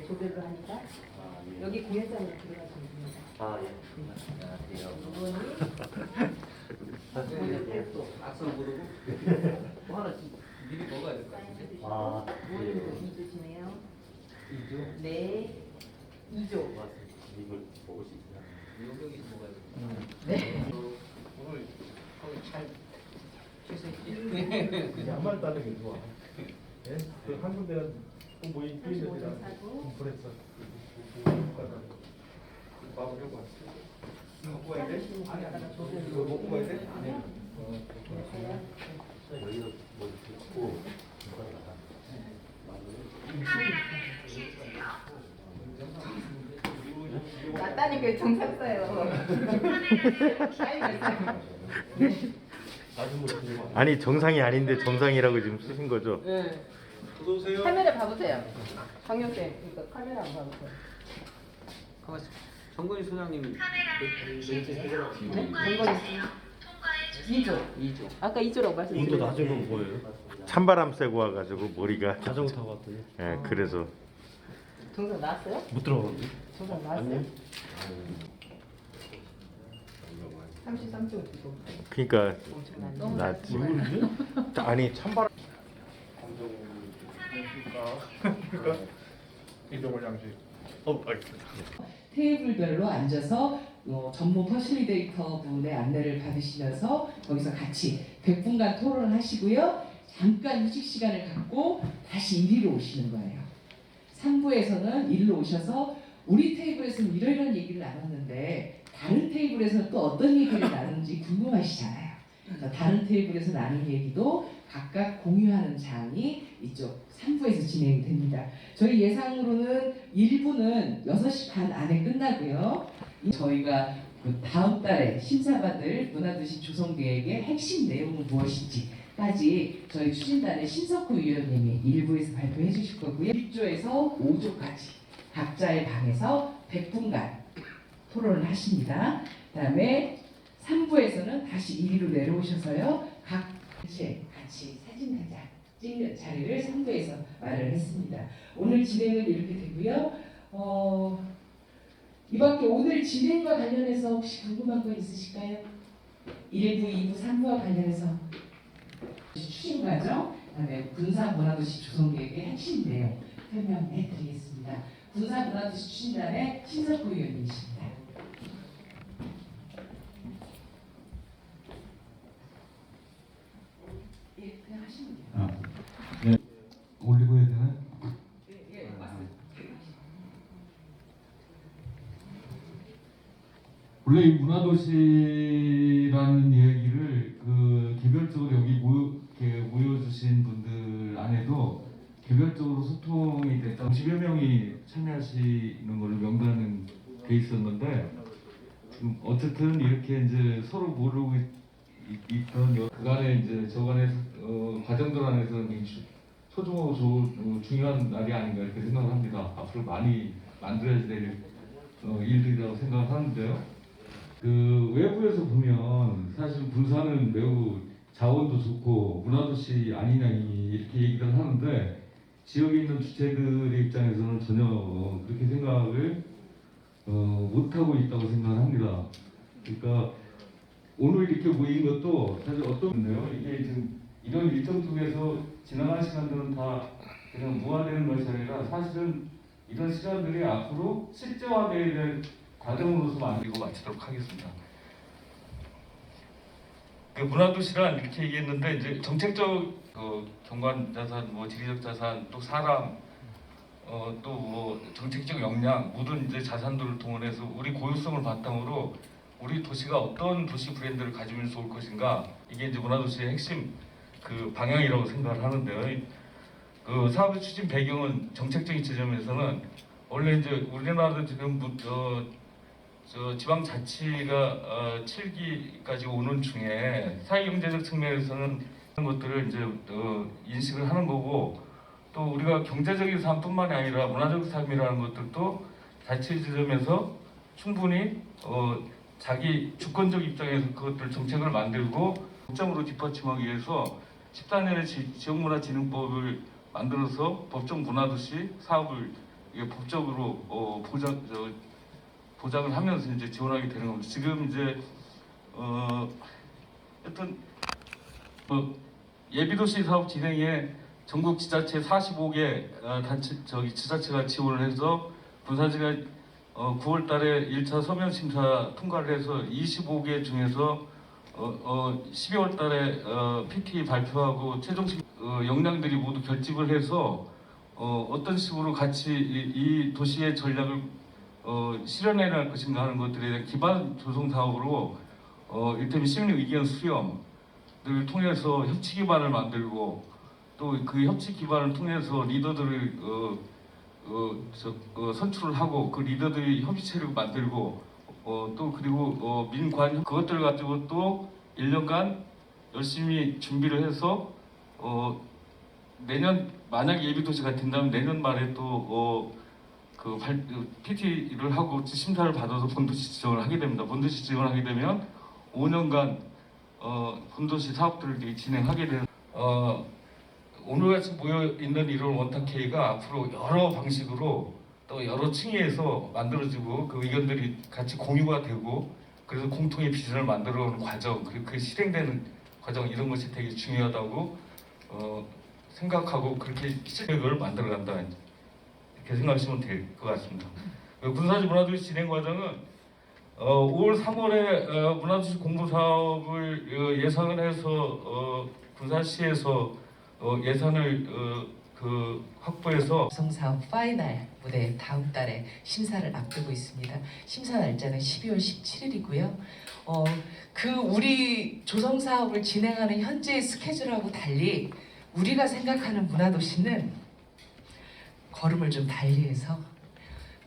조별로 하니까 아, 예. 여기 공연장으로 들어가시면 됩니다. 아, 예. 안녕하세요. 또 악성 부르고 뭐 하나 미리 먹어야 될 것 같은데. 아, 모르는 거 예. 2주시네요. 이죠. 네. 2조. 이걸 먹을 수 있구나. 여기서 먹어야 돼. 네. 오늘 거기 잘 최선희. 양말 따는 게 좋아. 예? 그한 군데는 또 모임 뛰는 35점 데랑 사고. 그랬어. 마무리하고 왔어. 먹고 가야 돼? 아니, 아까 이거 조별로. 먹고 가야 돼? 아니요. 여기서 뭐 듣고 중간에 가다. 낫다니까 정상 써요. 아니 정상이 아닌데 정상이라고 지금 쓰신 거죠? 네. 어서오세요. 카메라 봐보세요. 강영 쌤, 그러니까 카메라 한번 봐보세요. 가만있어. 정건희 소장님 네? 정건이 2조. 2조. 아까 2조라고 말씀드렸죠. 온도 낮은 건 뭐예요? 찬바람 쐬고 와가지고 머리가 자전거 타고 왔더니 그래서 정상 나왔어요? 못 들어가는데. 정상 나왔어요? 33조 주고. 그러니까 너무 낫지. 모르지? 아니 찬바람 이동을 양식. 알겠습니다. 테이블별로 앉아서 전문 퍼실리데이터 분의 안내를 받으시면서 거기서 같이 100분간 토론을 하시고요. 잠깐 휴식 시간을 갖고 다시 이리로 오시는 거예요. 3부에서는 이리로 오셔서 우리 테이블에서는 이런 얘기를 나눴는데 다른 테이블에서는 또 어떤 얘기를 나누는지 궁금하시잖아요. 그래서 다른 테이블에서 나눈 얘기도 각각 공유하는 장이 이쪽 3부에서 진행이 됩니다. 저희 예상으로는 1부는 6시 반 안에 끝나고요. 저희가 그 다음 달에 심사받을 문화도시 조성계획의 핵심 내용은 무엇인지까지 저희 추진단의 신석호 위원님이 1부에서 발표해 주실 거고요. 1조에서 5조까지 각자의 방에서 100분간 토론을 하십니다. 그다음에 3부에서는 다시 이리로 내려오셔서요. 각 같이 사진 한 장 찍는 자리를 3부에서 마련을 했습니다. 오늘 진행은 이렇게 되고요. 이 밖에 오늘 진행과 관련해서 혹시 궁금한 거 있으실까요? 1부, 2부, 3부와 관련해서 추진 과정, 그다음에 군사문화도시 조성계획의 핵심 내용 설명해 드리겠습니다. 군사문화도시 추진단의 신석호 위원님이십니다. 예, 그냥 하시면 돼요. 네. 올리고 해야 되나? 예, 맞습니다. 원래 이 문화도시라는 이야기를 개별적으로 여기 모여주신 분들 안에도 개별적으로 소통이 됐다. 10여 명이 참여하시는 걸로 명단은 돼 있었는데 어쨌든 이렇게 이제 서로 모르고 있던 그간에 이제 저간의 과정들 안에서 소중하고 중요한 날이 아닌가 이렇게 생각을 합니다. 앞으로 많이 만들어야 될 일들이라고 생각을 하는데요. 그 외부에서 보면 사실 군산은 매우 자원도 좋고 문화도시 아니냐 이렇게 얘기를 하는데 지역에 있는 주체들의 입장에서는 전혀 그렇게 생각을 못하고 있다고 생각을 합니다. 그러니까 오늘 이렇게 모인 것도 사실 어떤데요? 이게 지금 이런 일정 속에서 지나간 시간들은 다 그냥 무화되는 것이 아니라 사실은 이런 시간들이 앞으로 실제화되어야 될 과정으로서 만들고 마치도록 하겠습니다. 그 문화도시란 이렇게 얘기했는데 이제 정책적 경관 자산, 뭐 지리적 자산, 또 사람, 또 뭐 정책적 역량 모든 이제 자산들을 동원해서 우리 고유성을 바탕으로 우리 도시가 어떤 도시 브랜드를 가지면 좋을 것인가 이게 이제 문화도시의 핵심 그 방향이라고 생각을 하는데요. 그 사업의 추진 배경은 정책적인 지점에서는 원래 이제 우리나라도 지금 지방자치가 7기까지 오는 중에 사회경제적 측면에서는 그런 것들을 이제 인식을 하는 거고 또 우리가 경제적인 삶뿐만이 아니라 문화적 삶이라는 것들도 자치 지점에서 충분히 자기 주권적 입장에서 그것들 정책을 만들고 법적으로 뒷받침하기 위해서 14년의 지역문화진흥법을 만들어서 법정 문화도시 사업을 이게 법적으로 보장을 하면서 이제 지원하게 되는 겁니다. 지금 이제 하여튼 예비도시 사업 진행에 전국 지자체 45개 단체 지자체가 지원을 해서 군산시가 9월달에 1차 서면 심사 통과를 해서 25개 중에서 12월달에 PT 발표하고 최종 역량들이 모두 결집을 해서 어떤 식으로 같이 이 도시의 전략을 실현해 나갈 것인가 하는 것들에 대한 기반 조성 사업으로 이를테면 시민 의견 수렴을 통해서 협치 기반을 만들고 또 그 협치 기반을 통해서 리더들을 선출을 하고 그 리더들이 협의체를 만들고 또 그리고 민관 그것들 가지고 또 1년간 열심히 준비를 해서 내년 만약 예비도시가 된다면 내년 말에 또 PT를 하고 심사를 받아서 본도시 지정을 하게 됩니다. 본도시 지정을 하게 되면 5년간 본도시 사업들을 진행하게 되는 오늘같이 모여있는 이런 원탁회의가 앞으로 여러 방식으로 또 여러 층위에서 만들어지고 그 의견들이 같이 공유가 되고 그래서 공통의 비전을 만들어오는 과정 그리고 그 실행되는 과정 이런 것이 되게 중요하다고 생각하고 그렇게 실행을 만들어간다 이렇게 생각하시면 될 것 같습니다. 군산시 문화도시 진행 과정은 5월 3월에 문화도시 공부 사업을 예상을 해서 군산시에서 예산을 확보해서 조성사업 파이널 무대 다음 달에 심사를 앞두고 있습니다. 심사 날짜는 12월 17일이고요. 우리 조성사업을 진행하는 현재의 스케줄하고 달리 우리가 생각하는 문화도시는 걸음을 좀 달리해서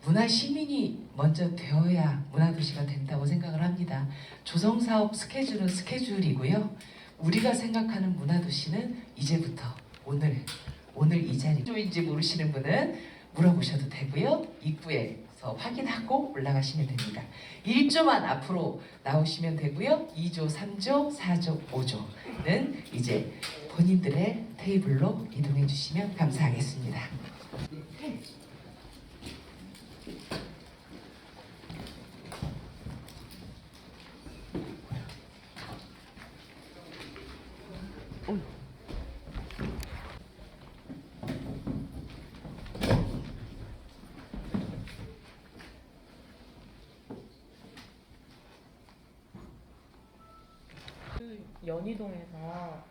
문화 시민이 먼저 되어야 문화도시가 된다고 생각을 합니다. 조성사업 스케줄은 스케줄이고요. 우리가 생각하는 문화도시는 이제부터 오늘 이 자리인지 모르시는 분은 물어보셔도 되고요. 입구에서 확인하고 올라가시면 됩니다. 1조만 앞으로 나오시면 되고요. 2조, 3조, 4조, 5조는 이제 본인들의 테이블로 이동해 주시면 감사하겠습니다. 연희동에서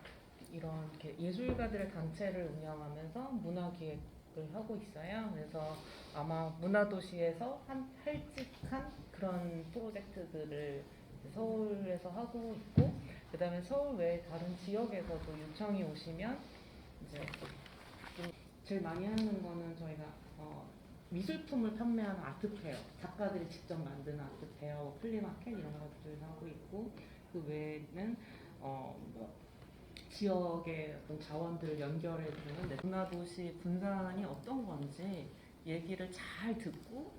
이런 이렇게 예술가들의 단체를 운영하면서 문화기획을 하고 있어요. 그래서 아마 문화도시에서 할직한 그런 프로젝트들을 서울에서 하고 있고, 그다음에 서울 외 다른 지역에서도 요청이 오시면 이제 좀 제일 많이 하는 거는 저희가 미술품을 판매하는 아트페어, 작가들이 직접 만드는 아트페어, 플리마켓 이런 것들을 하고 있고, 그 외에는 지역의 어떤 자원들을 연결해 주는 문화도시 분산이 어떤 건지 얘기를 잘 듣고,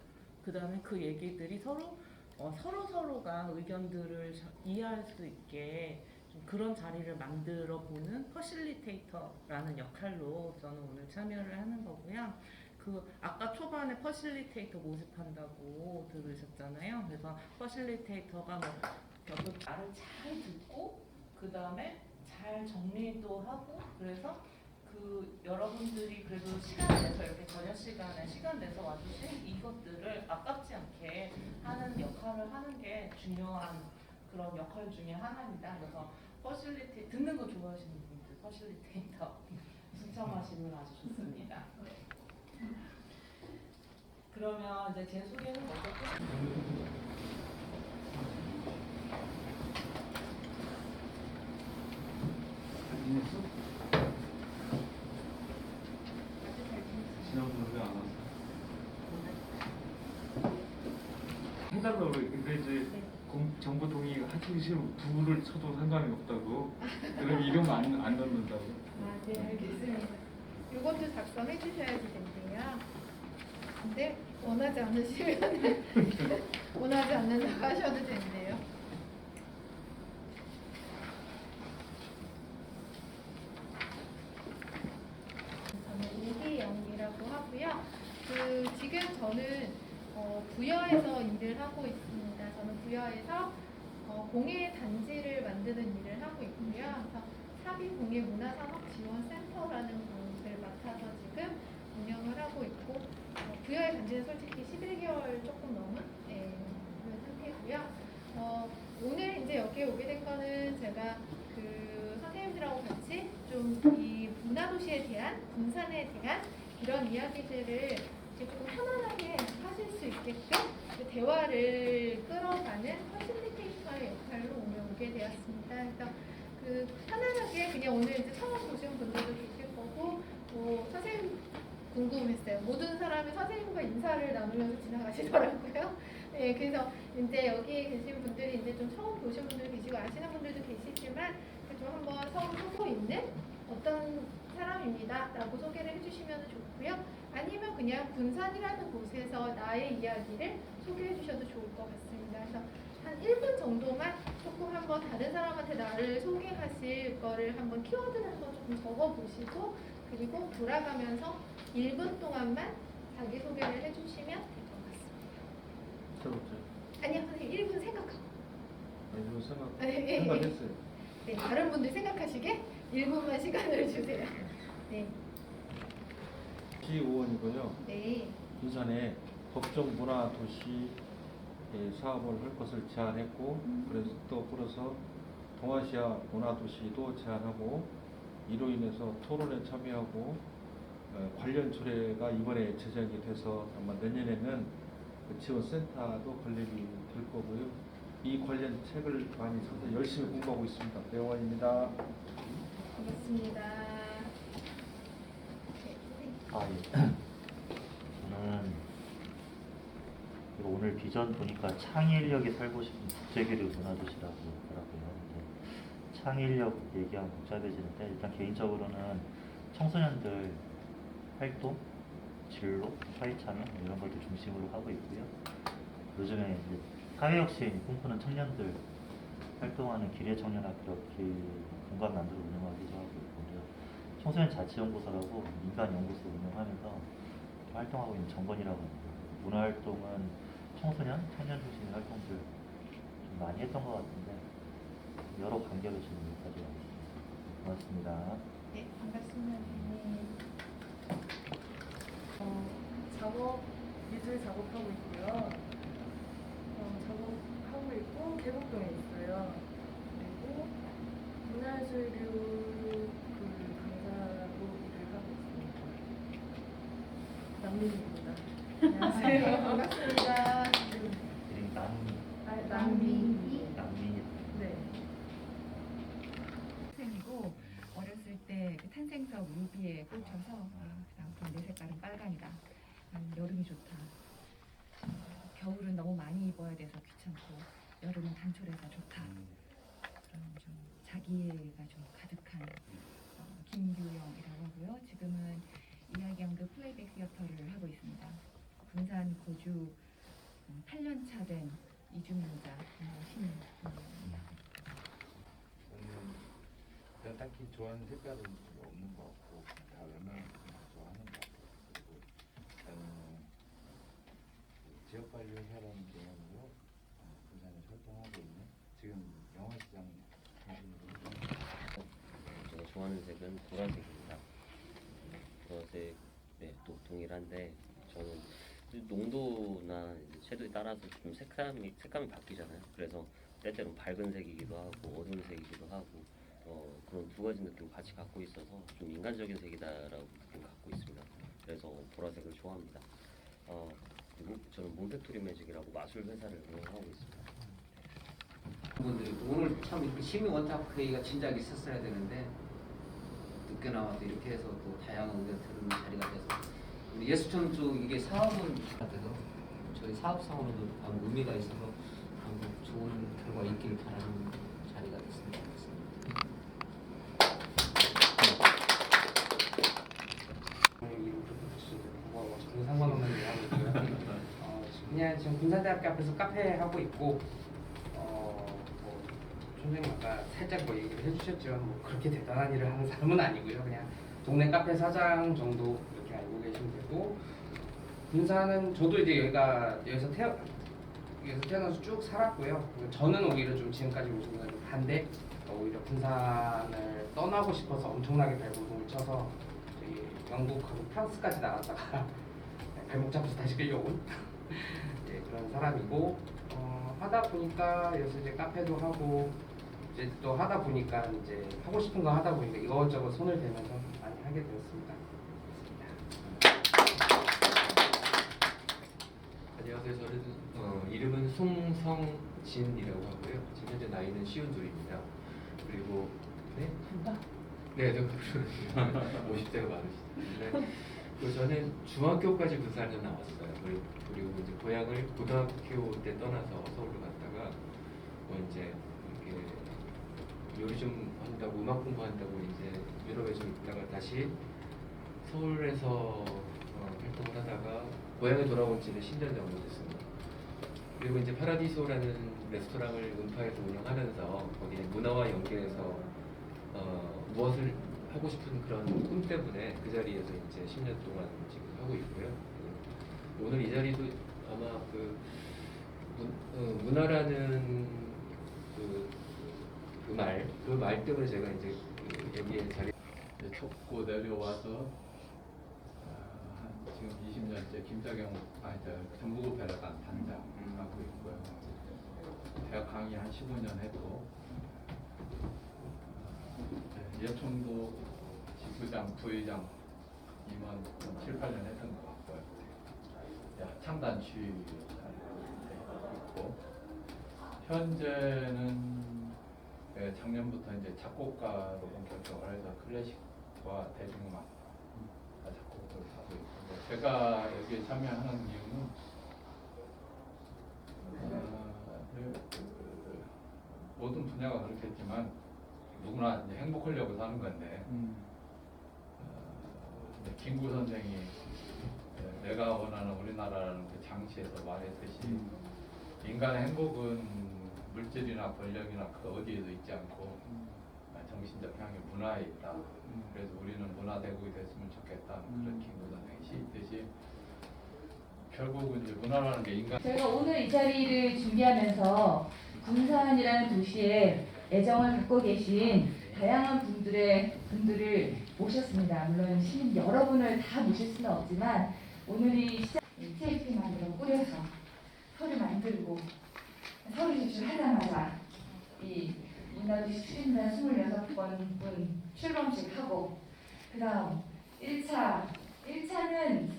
그 다음에 그 얘기들이 서로가 의견들을 이해할 수 있게 좀 그런 자리를 만들어 보는 퍼실리테이터라는 역할로 저는 오늘 참여를 하는 거고요. 아까 초반에 퍼실리테이터 모집한다고 들으셨잖아요. 그래서 퍼실리테이터가 결국 말을 잘 듣고 그 다음에 잘 정리도 하고, 그래서 여러분들이 그래도 시간 내서 이렇게 저녁 시간에 시간 내서 와주신 이것들을 아깝지 않게 하는 역할을 하는 게 중요한 그런 역할 중에 하나입니다. 그래서 듣는 거 좋아하시는 분들 퍼실리테이터 신청하시면 아주 좋습니다. 그러면 이제 제 소개는 먼저 지난번에 안 왔어. 해달라고 그래. 근데 이제 정보 동의 하기 싫으면 부를 쳐도 상관이 없다고. 그럼 이름 안 넣는다고. 네, 알겠습니다. 이것도 작성해 주셔야 되는데요. 근데 원하지 않으시면 원하지 않는다고 하셔도 되는데요. 저는 이기영이라고 하고요. 지금 부여해서 공예 단지를 만드는 일을 하고 있고요. 그래서 사비 공예 문화산업지원센터라는 곳을 맡아서 지금 운영을 하고 있고 부여의 단지는 솔직히 11개월 조금 넘은 그런 상태고요. 오늘 이제 여기에 오게 된 거는 제가 그 선생님들하고 같이 좀 이 문화도시에 대한 분산에 대한 이런 이야기들을 이제 조금 편안하게 하실 수 있게끔 대화를 끌어가는 퍼실리테이터의 역할로 오늘 오게 되었습니다. 그래서 그 편안하게 그냥 오늘 이제 처음 보신 분들도 계실 거고 선생님 궁금했어요. 모든 사람이 선생님과 인사를 나누면서 지나가시더라고요. 네, 그래서 이제 여기 계신 분들이 이제 좀 처음 보신 분들 계시고 아시는 분들도 계시지만 좀 한번 서로 하고 있는 어떤 사람입니다라고 소개를 해주시면 좋고요. 아니면 그냥 군산이라는 곳에서 나의 이야기를 소개해 주셔도 좋을 것 같습니다. 그래서 한 1분 정도만 조금 한번 다른 사람한테 나를 소개하실 거를 한번 키워드를 한번 조금 적어보시고 그리고 돌아가면서 1분 동안만 자기소개를 해주시면 될 것 같습니다. 저부터. 아니요, 선생님 1분 생각하고. 생각했어요. 네, 다른 분들 생각하시게 1분만 시간을 주세요. 네. 시의원이고요. 네. 군산에 법정 문화 도시 사업을 할 것을 제안했고 그래서 또 끌어서 동아시아 문화 도시도 제안하고 이로 인해서 토론에 참여하고 관련 조례가 이번에 제정이 돼서 아마 내년에는 그 지원센터도 건립이 될 거고요. 이 관련 책을 많이 사서 열심히 공부하고 있습니다. 배용환입니다. 반갑습니다. 네, 선생님. 저는 그리고 오늘 비전 보니까 창의인력이 살고 싶은 국제기류 문화도시라고 하더라고요. 창의인력 얘기하면 복잡해지는데 일단 개인적으로는 청소년들 활동, 진로, 사회참여 이런 것들 중심으로 하고 있고요. 요즘에 이제 사회혁신 꿈꾸는 청년들 활동하는 기례청년학교 공간 만들어 운영하기도 하고 있고요. 청소년 자치연구소라고 민간연구소 운영하면서 활동하고 있는 정건이라고 합니다. 문화활동은 청소년, 청년 중심의 활동들 좀 많이 했던 것 같은데 여러 관계로 지금 여기까지 왔습니다. 고맙습니다. 네, 반갑습니다. 미술 작업하고 있고요. 작업하고 있고 계곡동에 있어요. 그리고 문화예술교 강사로 일을 하고 있습니다. 남민입니다. 안녕하세요. 반갑습니다. 이름이 남민이. 남민이. 네. 학생이고 어렸을 때 그 탄생석 루비에 꽂혀서 그다음부터 내 색깔은 빨강이다. 여름이 좋다. 겨울은 너무 많이 입어야 돼서 귀찮고 여름은 단촐해서 좋다. 그런 좀 자기애가 좀 가득한 김규영이라고 하고요. 지금은 이야기연극 플레이백 시어터를 하고 있습니다. 군산 거주 8년차 된 이주민자 신입니다. 저는 딱히 좋아하는 색깔은 없는 것 같고 다 웬만하면 좋아하는 것 같아요. 그리고 저는 지역관리회사라는 개념으로 군산에서 활동하고 있는 지금 영화시장 제가 좋아하는 색은 보라색입니다. 보라색 또 동일한데 저는 농도나 채도에 따라서 좀 색감이 바뀌잖아요. 그래서 때때로는 밝은 색이기도 하고 어두운 색이기도 하고 그런 두 가지 느낌 같이 갖고 있어서 좀 인간적인 색이다라고 느낌 갖고 있습니다. 그래서 보라색을 좋아합니다. 그리고 저는 몬테토리 매직이라고 마술 회사를 운영하고 있습니다. 분들이 오늘 참 이렇게 시민 원탁 회의가 진작에 있었어야 되는데 늦게 나와서 이렇게 해서 또 다양한 의견 들은 자리가 돼서 우리 예수촌 쪽 이게 사업은 같아서 저희 사업상으로도 아무 의미가 있어서 아무 좋은 결과 있기를 바라는 자리가 됐습니다. 정상관원을 하고 있고요. 그냥 지금 군산대학교 앞에서 카페 하고 있고 선생님 아까 살짝 뭐 얘기를 해주셨지만 뭐 그렇게 대단한 일을 하는 사람은 아니고요. 그냥 동네 카페 사장 정도 이렇게 알고 계시면 되고 군산은 저도 이제 여기서 여기서 태어나서 쭉 살았고요. 저는 오히려 좀 지금까지 오신 건 좀 반대. 오히려 군산을 떠나고 싶어서 엄청나게 발버둥을 쳐서 저기 영국하고 프랑스까지 나갔다가 발목 잡혀서 다시 끌려온 네, 그런 사람이고 하다 보니까 여기서 이제 카페도 하고 이제 또 하다 보니까 이제 하고 싶은 거 하다 보니까 이것저것 손을 대면서 많이 하게 되었습니다. 안녕하세요. 저는 이름은 송성진이라고 하고요. 지금 현재 나이는 52입니다. 그리고 네? 네, 저 50대가 많으시죠. 그리고 저는 중학교까지 군산에 나왔어요. 그리고 이제 고향을 고등학교 때 떠나서 서울로 갔다가 뭐 이제 이렇게 요리 좀 한다고 음악 공부한다고 이제 유럽에 좀 있다가 다시 서울에서 활동을 하다가 고향에 돌아온 지는 10년 정도 됐습니다. 그리고 이제 파라디소라는 레스토랑을 은파에서 운영하면서 거기에 문화와 연계해서 무엇을 하고 싶은 그런 꿈 때문에 그 자리에서 이제 10년 동안 지금 하고 있고요. 오늘 이 자리도 아마 그 문화라는 그 말 때문에 제가 이제 여기에 자리 촉고 내려와서 지금 20년째 김자경 전국오페라단 단장 하고 있고요. 대학 강의 한 15년 했고 예총도 지부장, 부의장 임원 7, 8년 했던 것 같고요. 창단 취 있고 현재는 작년부터 이제 작곡가로 본격적으로 해서 클래식과 대중음악 작곡을 하고 있고 제가 여기에 참여하는 이유는 모든 분야가 그렇겠지만 누구나 이제 행복하려고 사는 건데 김구 선생이 내가 원하는 우리나라라는 그 장치에서 말했듯이 인간의 행복은 물질이나 권력이나 그 어디에도 있지 않고 정신적 향이 문화에 있다. 그래서 우리는 문화 대국이 됐으면 좋겠다. 그런 김구 선생이 시있듯이 결국은 이제 문화라는 게 인간. 저희가 오늘 이 자리를 준비하면서 군산이라는 도시에 애정을 갖고 계신 다양한 분들을 모셨습니다. 물론 시민 여러분을 다 모실 수는 없지만 오늘이 시작 TFP 만들어 꾸려서 서류 만들고 서류 제출하자마자 이 문화도시 추진단 26번 출범식 하고 그 다음 1차는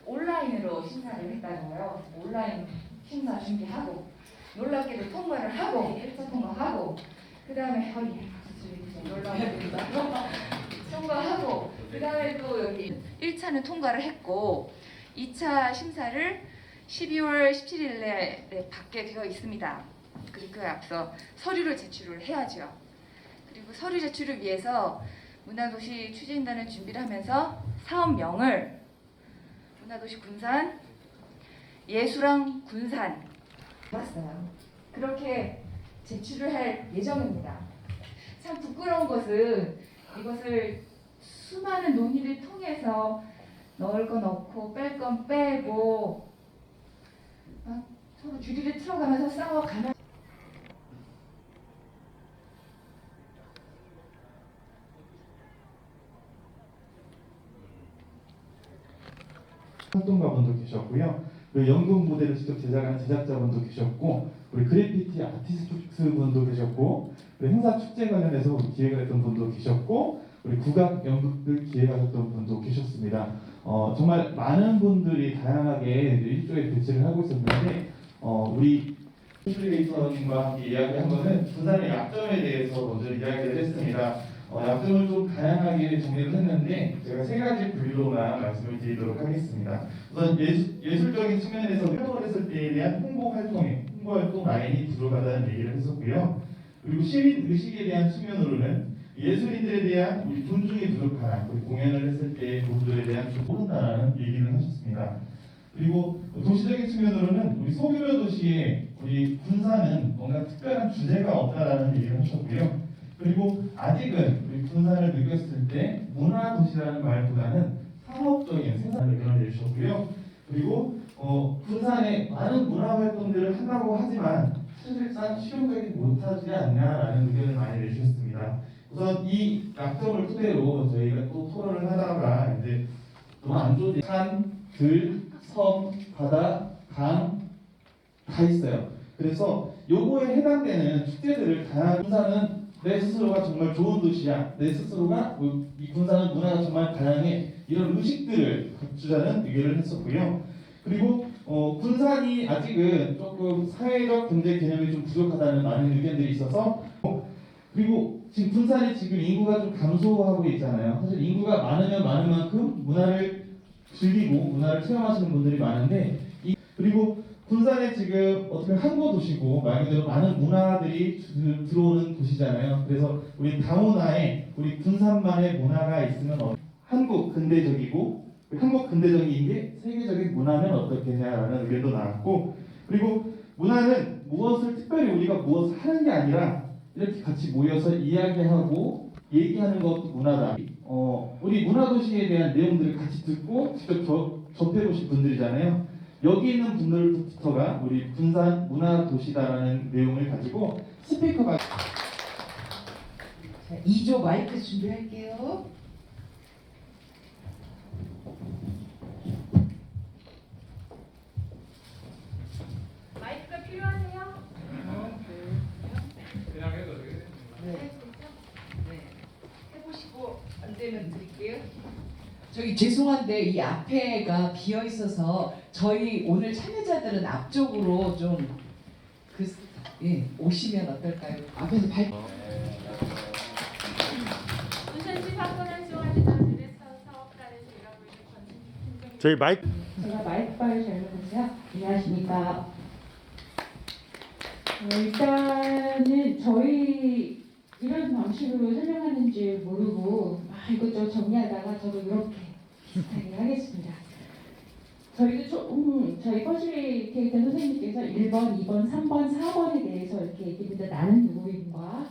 온라인으로 심사를 했다고요. 온라인 심사 준비하고 놀랍게도 통과를 하고 1차 통과하고 그 다음에 통과하고 그 다음에 또 여기 1차는 통과를 했고 2차 심사를 12월 17일에 받게 되어 있습니다. 그리고 그 앞서 서류를 제출을 해야죠. 그리고 서류 제출을 위해서 문화도시 추진단을 준비를 하면서 사업명을 문화도시 군산 예술왕 군산 봤어요. 그렇게 제출을 할 예정입니다. 참 부끄러운 것은 이것을 수많은 논의를 통해서 넣을 건 넣고 뺄 건 빼고 서로 주리를 틀어가면서 싸워가면 활동가분도 계셨고요. 그리고 연극 무대를 직접 제작하는 제작자분도 계셨고, 우리 그래피티 아티스트 분도 계셨고, 그리고 행사 축제 관련해서 기획을 했던 분도 계셨고, 우리 국악 연극을 기획하셨던 분도 계셨습니다. 정말 많은 분들이 다양하게 일조에 배치를 하고 있었는데, 우리 콘크리에이터님과 함께 이야기한 것은 군산의 약점에 대해서 먼저 이야기를 했습니다. 약점을 좀 다양하게 정리를 했는데 제가 세 가지 분류로만 말씀을 드리도록 하겠습니다. 우선 예술적인 측면에서 활동을 했을 때에 대한 홍보 활동 라인이 부족하다는 얘기를 했었고요. 그리고 시민 의식에 대한 측면으로는 예술인들에 대한 우리 존중이 부족하다. 우리 공연을 했을 때 그분들에 대한 좀 모른다는 얘기를 하셨습니다. 그리고 도시적인 측면으로는 우리 소규모 도시에 우리 군산은 뭔가 특별한 주제가 없다라는 얘기를 하셨고요. 그리고 아직은 우리 군산을 느꼈을 때 문화도시라는 말보다는 상업적인 생산을 내주셨고요. 그리고 군산에 많은 문화 활동들을 한다고 하지만 사실상 실용적이지 못하지 않냐라는 의견을 많이 내주셨습니다. 우선 이 약점을 토대로 저희가 또 토론을 하다가 이제 너무 안 좋은 산, 들, 섬, 바다, 강 다 있어요. 그래서 요거에 해당되는 축제들을 다양한 군산은 내 스스로가 정말 좋은 도시야. 내 스스로가 이 군산은 문화가 정말 다양해. 이런 의식들을 갖추자는 의견을 했었고요. 그리고 군산이 아직은 조금 사회적 경제 개념이 좀 부족하다는 많은 의견들이 있어서 그리고 지금 군산이 지금 인구가 좀 감소하고 있잖아요. 사실 인구가 많으면 많은 만큼 문화를 즐기고 문화를 체험하시는 분들이 많은데 그리고 군산에 지금 어떻게 항구 도시고 말 그대로 많은 문화들이 들어오는 도시잖아요. 그래서 우리 다문화에 우리 군산만의 문화가 있으면 한국 근대적이고 한국 근대적인 게 세계적인 문화는 어떻겠냐라는 의견도 나왔고 그리고 문화는 무엇을 특별히 우리가 무엇을 하는 게 아니라 이렇게 같이 모여서 이야기하고 얘기하는 것도 문화다. 우리 문화도시에 대한 내용들을 같이 듣고 직접 접해보신 분들이잖아요. 여기 있는 분들부터가 우리 군산 문화도시다라는 내용을 가지고 스피커가 2조 마이크 준비할게요. 마이크가 필요하세요? 그냥 해도 되겠네. 네. 해보시고 안 되면 드릴게요. 저기 죄송한데 이 앞에가 비어 있어서 저희 오늘 참여자들은 앞쪽으로 좀 오시면 어떨까요? 앞에서 부산시 박건환 중앙지자체에서 사업단에서 일하고 있는 권진희 저희 마이크 제가 마이크바를 잘못했어요. 안녕하십니까. 일단은 저희 이런 방식으로 설명하는지 모르고 이것저것 정리하다가 저도 이렇게 비슷하게 하겠습니다. 저희도 저희 퍼실리테이터 선생님께서 1번, 2번, 3번, 4번에 대해서 이렇게 얘기를 나는 누구인가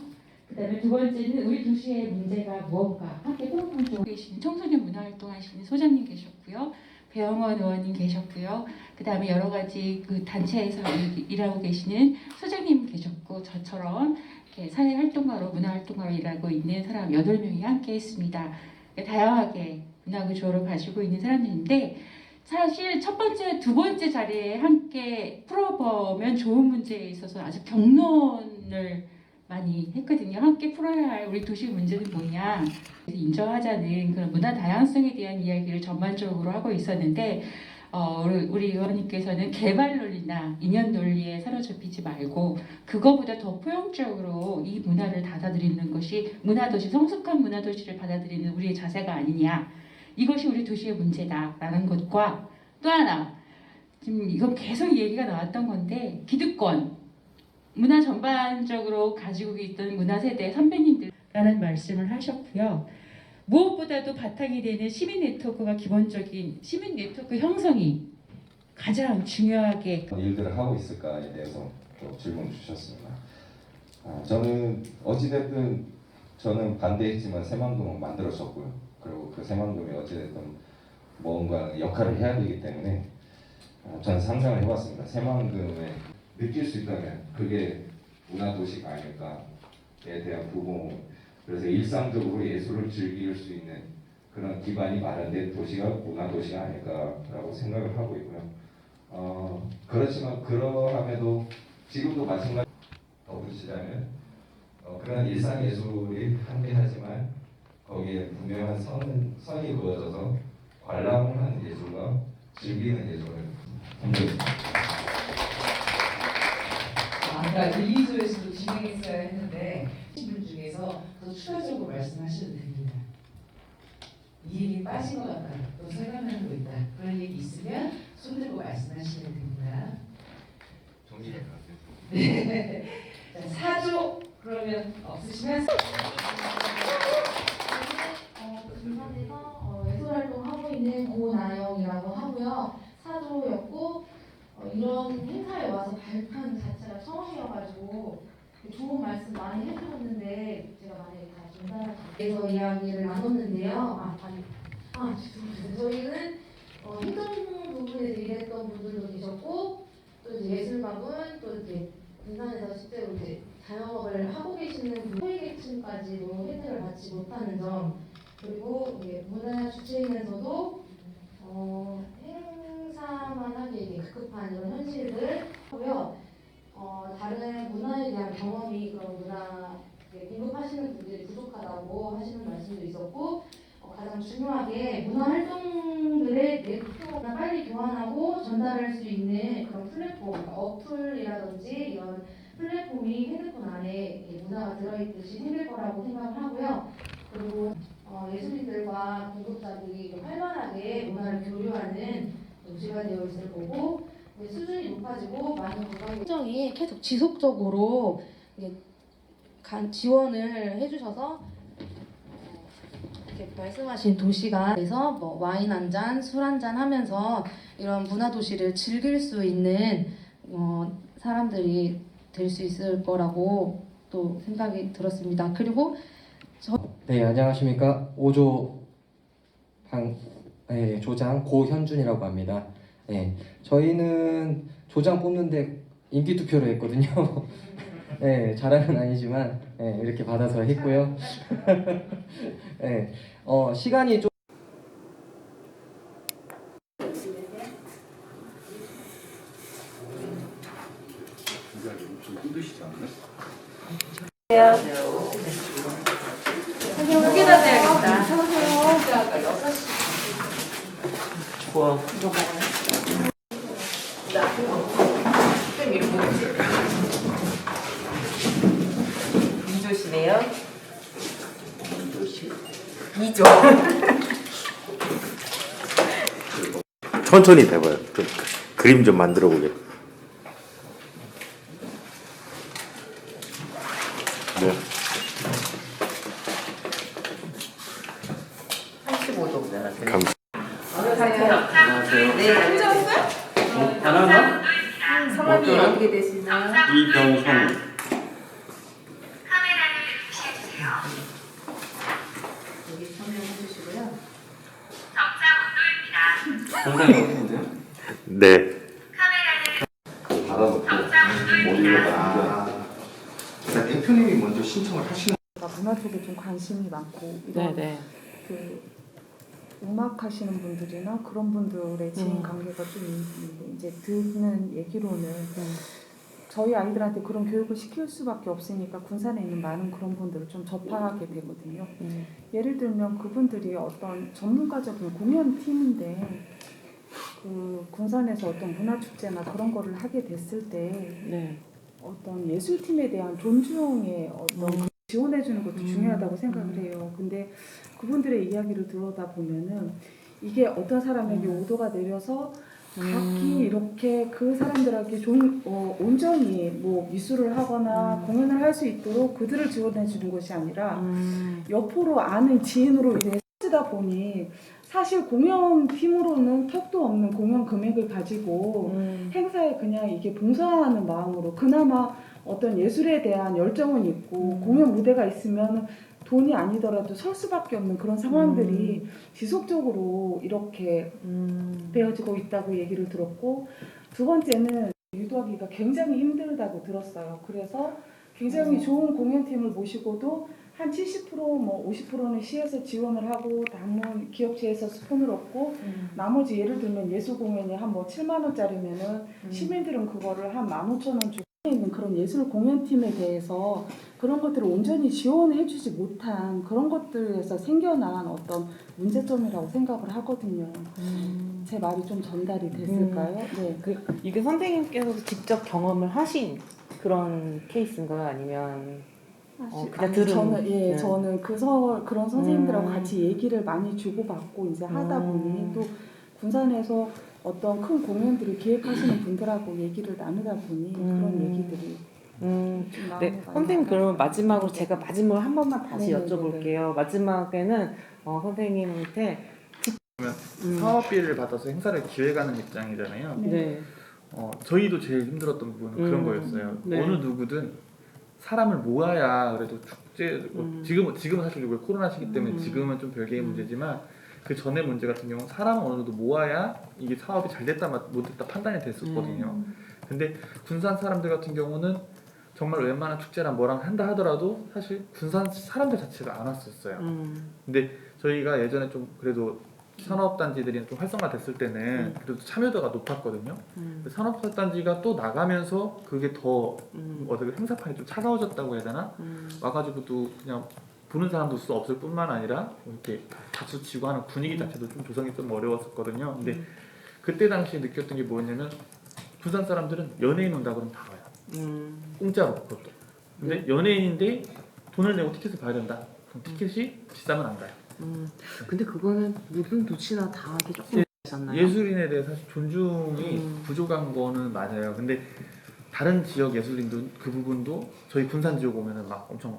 그 다음에 두 번째는 우리 도시의 문제가 무엇인가 함께 토론 중 계신 청소년 문화활동하시는 소장님 계셨고요. 배영원 의원님 계셨고요. 그 다음에 여러 가지 그 단체에서 일하고 계시는 소장님 계셨고 저처럼 이렇게 사회활동가로 문화활동가로 일하고 있는 사람 8명이 함께 했습니다. 다양하게 문화구조를 가지고 있는 사람들인데 사실 첫 번째, 두 번째 자리에 함께 풀어보면 좋은 문제에 있어서 아주 경론을 많이 했거든요. 함께 풀어야 할 우리 도시 문제는 뭐냐 인정하자는 그런 문화 다양성에 대한 이야기를 전반적으로 하고 있었는데 우리 의원님께서는 개발 논리나 인연 논리에 사로잡히지 말고 그거보다 더 포용적으로 이 문화를 받아들이는 것이 문화도시, 성숙한 문화도시를 받아들이는 우리의 자세가 아니냐. 이것이 우리 도시의 문제다라는 것과 또 하나 지금 이건 계속 얘기가 나왔던 건데 기득권 문화 전반적으로 가지고 있던 문화세대 선배님들라는 말씀을 하셨고요. 무엇보다도 바탕이 되는 시민 네트워크가 기본적인 시민 네트워크 형성이 가장 중요하게 일들을 하고 있을까에 대해서 또 질문 주셨습니다. 저는 어찌됐든 저는 반대했지만 새만금은 만들어졌고요. 그리고 그 새만금이 어찌됐든 뭔가 역할을 해야 되기 때문에 저는 상상을 해봤습니다. 새만금에 느낄 수 있다면 그게 문화도시가 아닐까에 대한 부분. 그래서 일상적으로 예술을 즐길 수 있는 그런 기반이 마련된 도시가 문화도시가 아닐까라고 생각을 하고 있고요. 그렇지만 그러함에도 지금도 마찬가지 덧붙이자면 그런 일상 예술이 함께하지만 거기에 분명한 선이 그어져서 관람을 하는 예술과 즐기는 예술을 함께합니다. 아까 1, 2조에서도 진행했어야 했는데 분 중에서 더 추가적으로 말씀하셔도 됩니다. 이 얘기 빠진 것 같다. 또 생각나는 거 있다. 그런 얘기 있으면 손들고 말씀하시면 됩니다. 정리를 네. 자, 4조 그러면 없으시면 부산에서 예술활동 하고 있는 고나영이라고 하고요. 4조였고 이런 행사에 와서 발표하는 자체가 처음이어가지고 좋은 말씀 많이 해주셨는데 제가 만약에 다 전달해서 이야기를 나눴는데요. 죄송합니다. 저희는 행정 부분에서 일했던 분들도 계셨고 또 이제 예술가분 또 이제 군산에서 실제로 이제 자영업을 하고 계시는 소외계층까지 너무 혜택을 받지 못하는 점 그리고 이게 문화 주체이면서도 행사만 하기에 이게 급급한 이런 현실들 하고요. 다른 문화에 대한 경험이 그런 문화 공급하시는 분들이 부족하다고 하시는 말씀도 있었고 가장 중요하게 문화 활동들의 네트워크나 빨리 교환하고 전달할 수 있는 그런 플랫폼, 그러니까 어플이라든지 이런 플랫폼이 핸드폰 안에 문화가 들어있듯이 생길 거라고 생각을 하고요. 그리고 예술인들과 공급자들이 활발하게 문화를 교류하는 도시가 되어 있을 거고 수준이 높아지고 많은 행정이 계속 지속적으로 지원을 해주셔서 이렇게 말씀하신 도시가 그래서 뭐 와인 한 잔, 술 한 잔 하면서 이런 문화 도시를 즐길 수 있는 사람들이 될 수 있을 거라고 또 생각이 들었습니다. 그리고 네, 안녕하십니까. 5조 조장 고현준이라고 합니다. 네, 저희는 조장 뽑는데 인기 투표로 했거든요. 네, 자랑은 아니지만 이렇게 받아서 했고요. 네, 시간이 좀 힘드시지 않나요? 여기다 대야겠다. 좋아. 이거 먹어요? 쌤 이름 뭐지? 이조시네요. 이조. 천천히 대봐요. 좀 그림 좀 만들어 보게. 네. 85도. 감사. 안녕하세요. 네, 앉으셨어요? 하나만? 성함이 어떻게 되시나요? 이병성. 여기 설명해 주시고요. 상당히 어려운데요? 네. 받아놓고 모니터가 대표님이 먼저 신청을 하시는 문화 쪽에 좀 관심이 많고 이런 그 음악 하시는 분들이나 그런 분들의 지인 관계가 좀 있는데 이제 듣는 얘기로는 저희 아이들한테 그런 교육을 시킬 수밖에 없으니까 군산에 있는 많은 그런 분들을 좀 접하게 되거든요. 예를 들면 그분들이 어떤 전문가적인 공연팀인데 그 군산에서 어떤 문화축제나 그런 거를 하게 됐을 때 어떤 예술팀에 대한 존중의 어떤 지원해주는 것도 중요하다고 생각을 해요. 근데 그분들의 이야기를 들어다 보면은 이게 어떤 사람에게 오도가 내려서 각기 이렇게 그 사람들에게 온전히 뭐 미술을 하거나 공연을 할 수 있도록 그들을 지원해 주는 것이 아니라 옆으로 아는 지인으로 이루어지다 보니 사실 공연팀으로는 턱도 없는 공연 금액을 가지고 행사에 그냥 이게 봉사하는 마음으로 그나마 어떤 예술에 대한 열정은 있고 공연 무대가 있으면 돈이 아니더라도 설 수밖에 없는 그런 상황들이 지속적으로 이렇게 되어지고 있다고 얘기를 들었고 두 번째는 유도하기가 굉장히 힘들다고 들었어요. 그래서 굉장히 좋은 공연팀을 모시고도 한 70% 뭐 50%는 시에서 지원을 하고 당문 기업체에서 스폰을 얻고 나머지 예를 들면 예술 공연이 한 뭐 7만 원짜리면은 시민들은 그거를 한 15,000원 주고 있는 그런 예술 공연팀에 대해서 그런 것들을 온전히 지원해주지 못한 그런 것들에서 생겨난 어떤 문제점이라고 생각을 하거든요. 제 말이 좀 전달이 됐을까요? 네. 이게 선생님께서 직접 경험을 하신 그런 케이스인가요? 아니면 그냥 들은? 저는 그런 선생님들하고 같이 얘기를 많이 주고받고 이제 하다 보니 또 군산에서 어떤 큰 공연들을 기획하시는 분들하고 얘기를 나누다 보니 그런 얘기들이 네, 선생님 그러면 마지막으로 제가 마지막으로 한 번만 다시 여쭤볼게요. 마지막에는 선생님한테 사업비를 받아서 행사를 기획하는 입장이잖아요. 네. 저희도 제일 힘들었던 부분은 그런 거였어요. 네. 어느 누구든 사람을 모아야 그래도 축제 지금은 사실 코로나 시기 때문에 지금은 좀 별개의 문제지만 그 전에 문제 같은 경우는 사람을 어느 정도 모아야 이게 사업이 잘 됐다 못됐다 판단이 됐었거든요. 근데 군산 사람들 같은 경우는 정말 웬만한 축제랑 뭐랑 한다 하더라도 사실 군산 사람들 자체가 안 왔었어요. 근데 저희가 예전에 좀 그래도 산업단지들이 좀 활성화됐을 때는 그래도 참여도가 높았거든요. 산업단지가 또 나가면서 그게 더 어떻게 행사판이 좀 차가워졌다고 해야 되나? 와가지고 또 그냥 보는 사람도 수 없을 뿐만 아니라 이렇게 박수 치고 하는 분위기 자체도 좀 조성이 좀 어려웠었거든요. 근데 그때 당시에 느꼈던 게 뭐였냐면 부산 사람들은 연예인 온다 그러면 다 와요. 공짜로 그것도. 근데 연예인인데 돈을 내고 티켓을 봐야 된다. 그럼 티켓이 비싸면 안 가요. 근데 그거는 모든 도시나 다 하기 조금 있었나요? 예술인에 대해 사실 존중이 부족한 거는 맞아요. 근데 다른 지역 예술인도 그 부분도 저희 군산 지역 오면은 막 엄청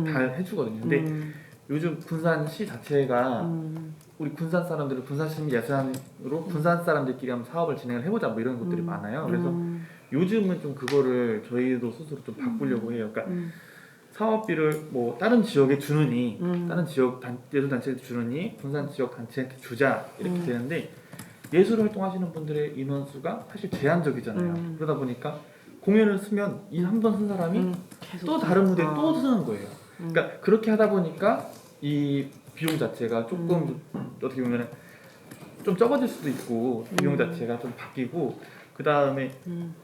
잘 해주거든요. 근데 요즘 군산시 자체가 우리 군산 사람들을 군산시 예산으로 군산 사람들끼리 한번 사업을 진행을 해보자 뭐 이런 것들이 많아요. 그래서 요즘은 좀 그거를 저희도 스스로 좀 바꾸려고 해요. 그러니까 사업비를 뭐 다른 지역에 주느니 다른 지역 예술단체에 주느니 군산 지역 단체한테 주자 이렇게 되는데 예술 활동하시는 분들의 인원수가 사실 제한적이잖아요. 그러다 보니까 공연을 쓰면 이 한 번 쓴 사람이 또 다른 무대에 또 쓰는 거예요. 그러니까 그렇게 하다 보니까 이 비용 자체가 조금 어떻게 보면 좀 적어질 수도 있고 비용 자체가 좀 바뀌고 그 다음에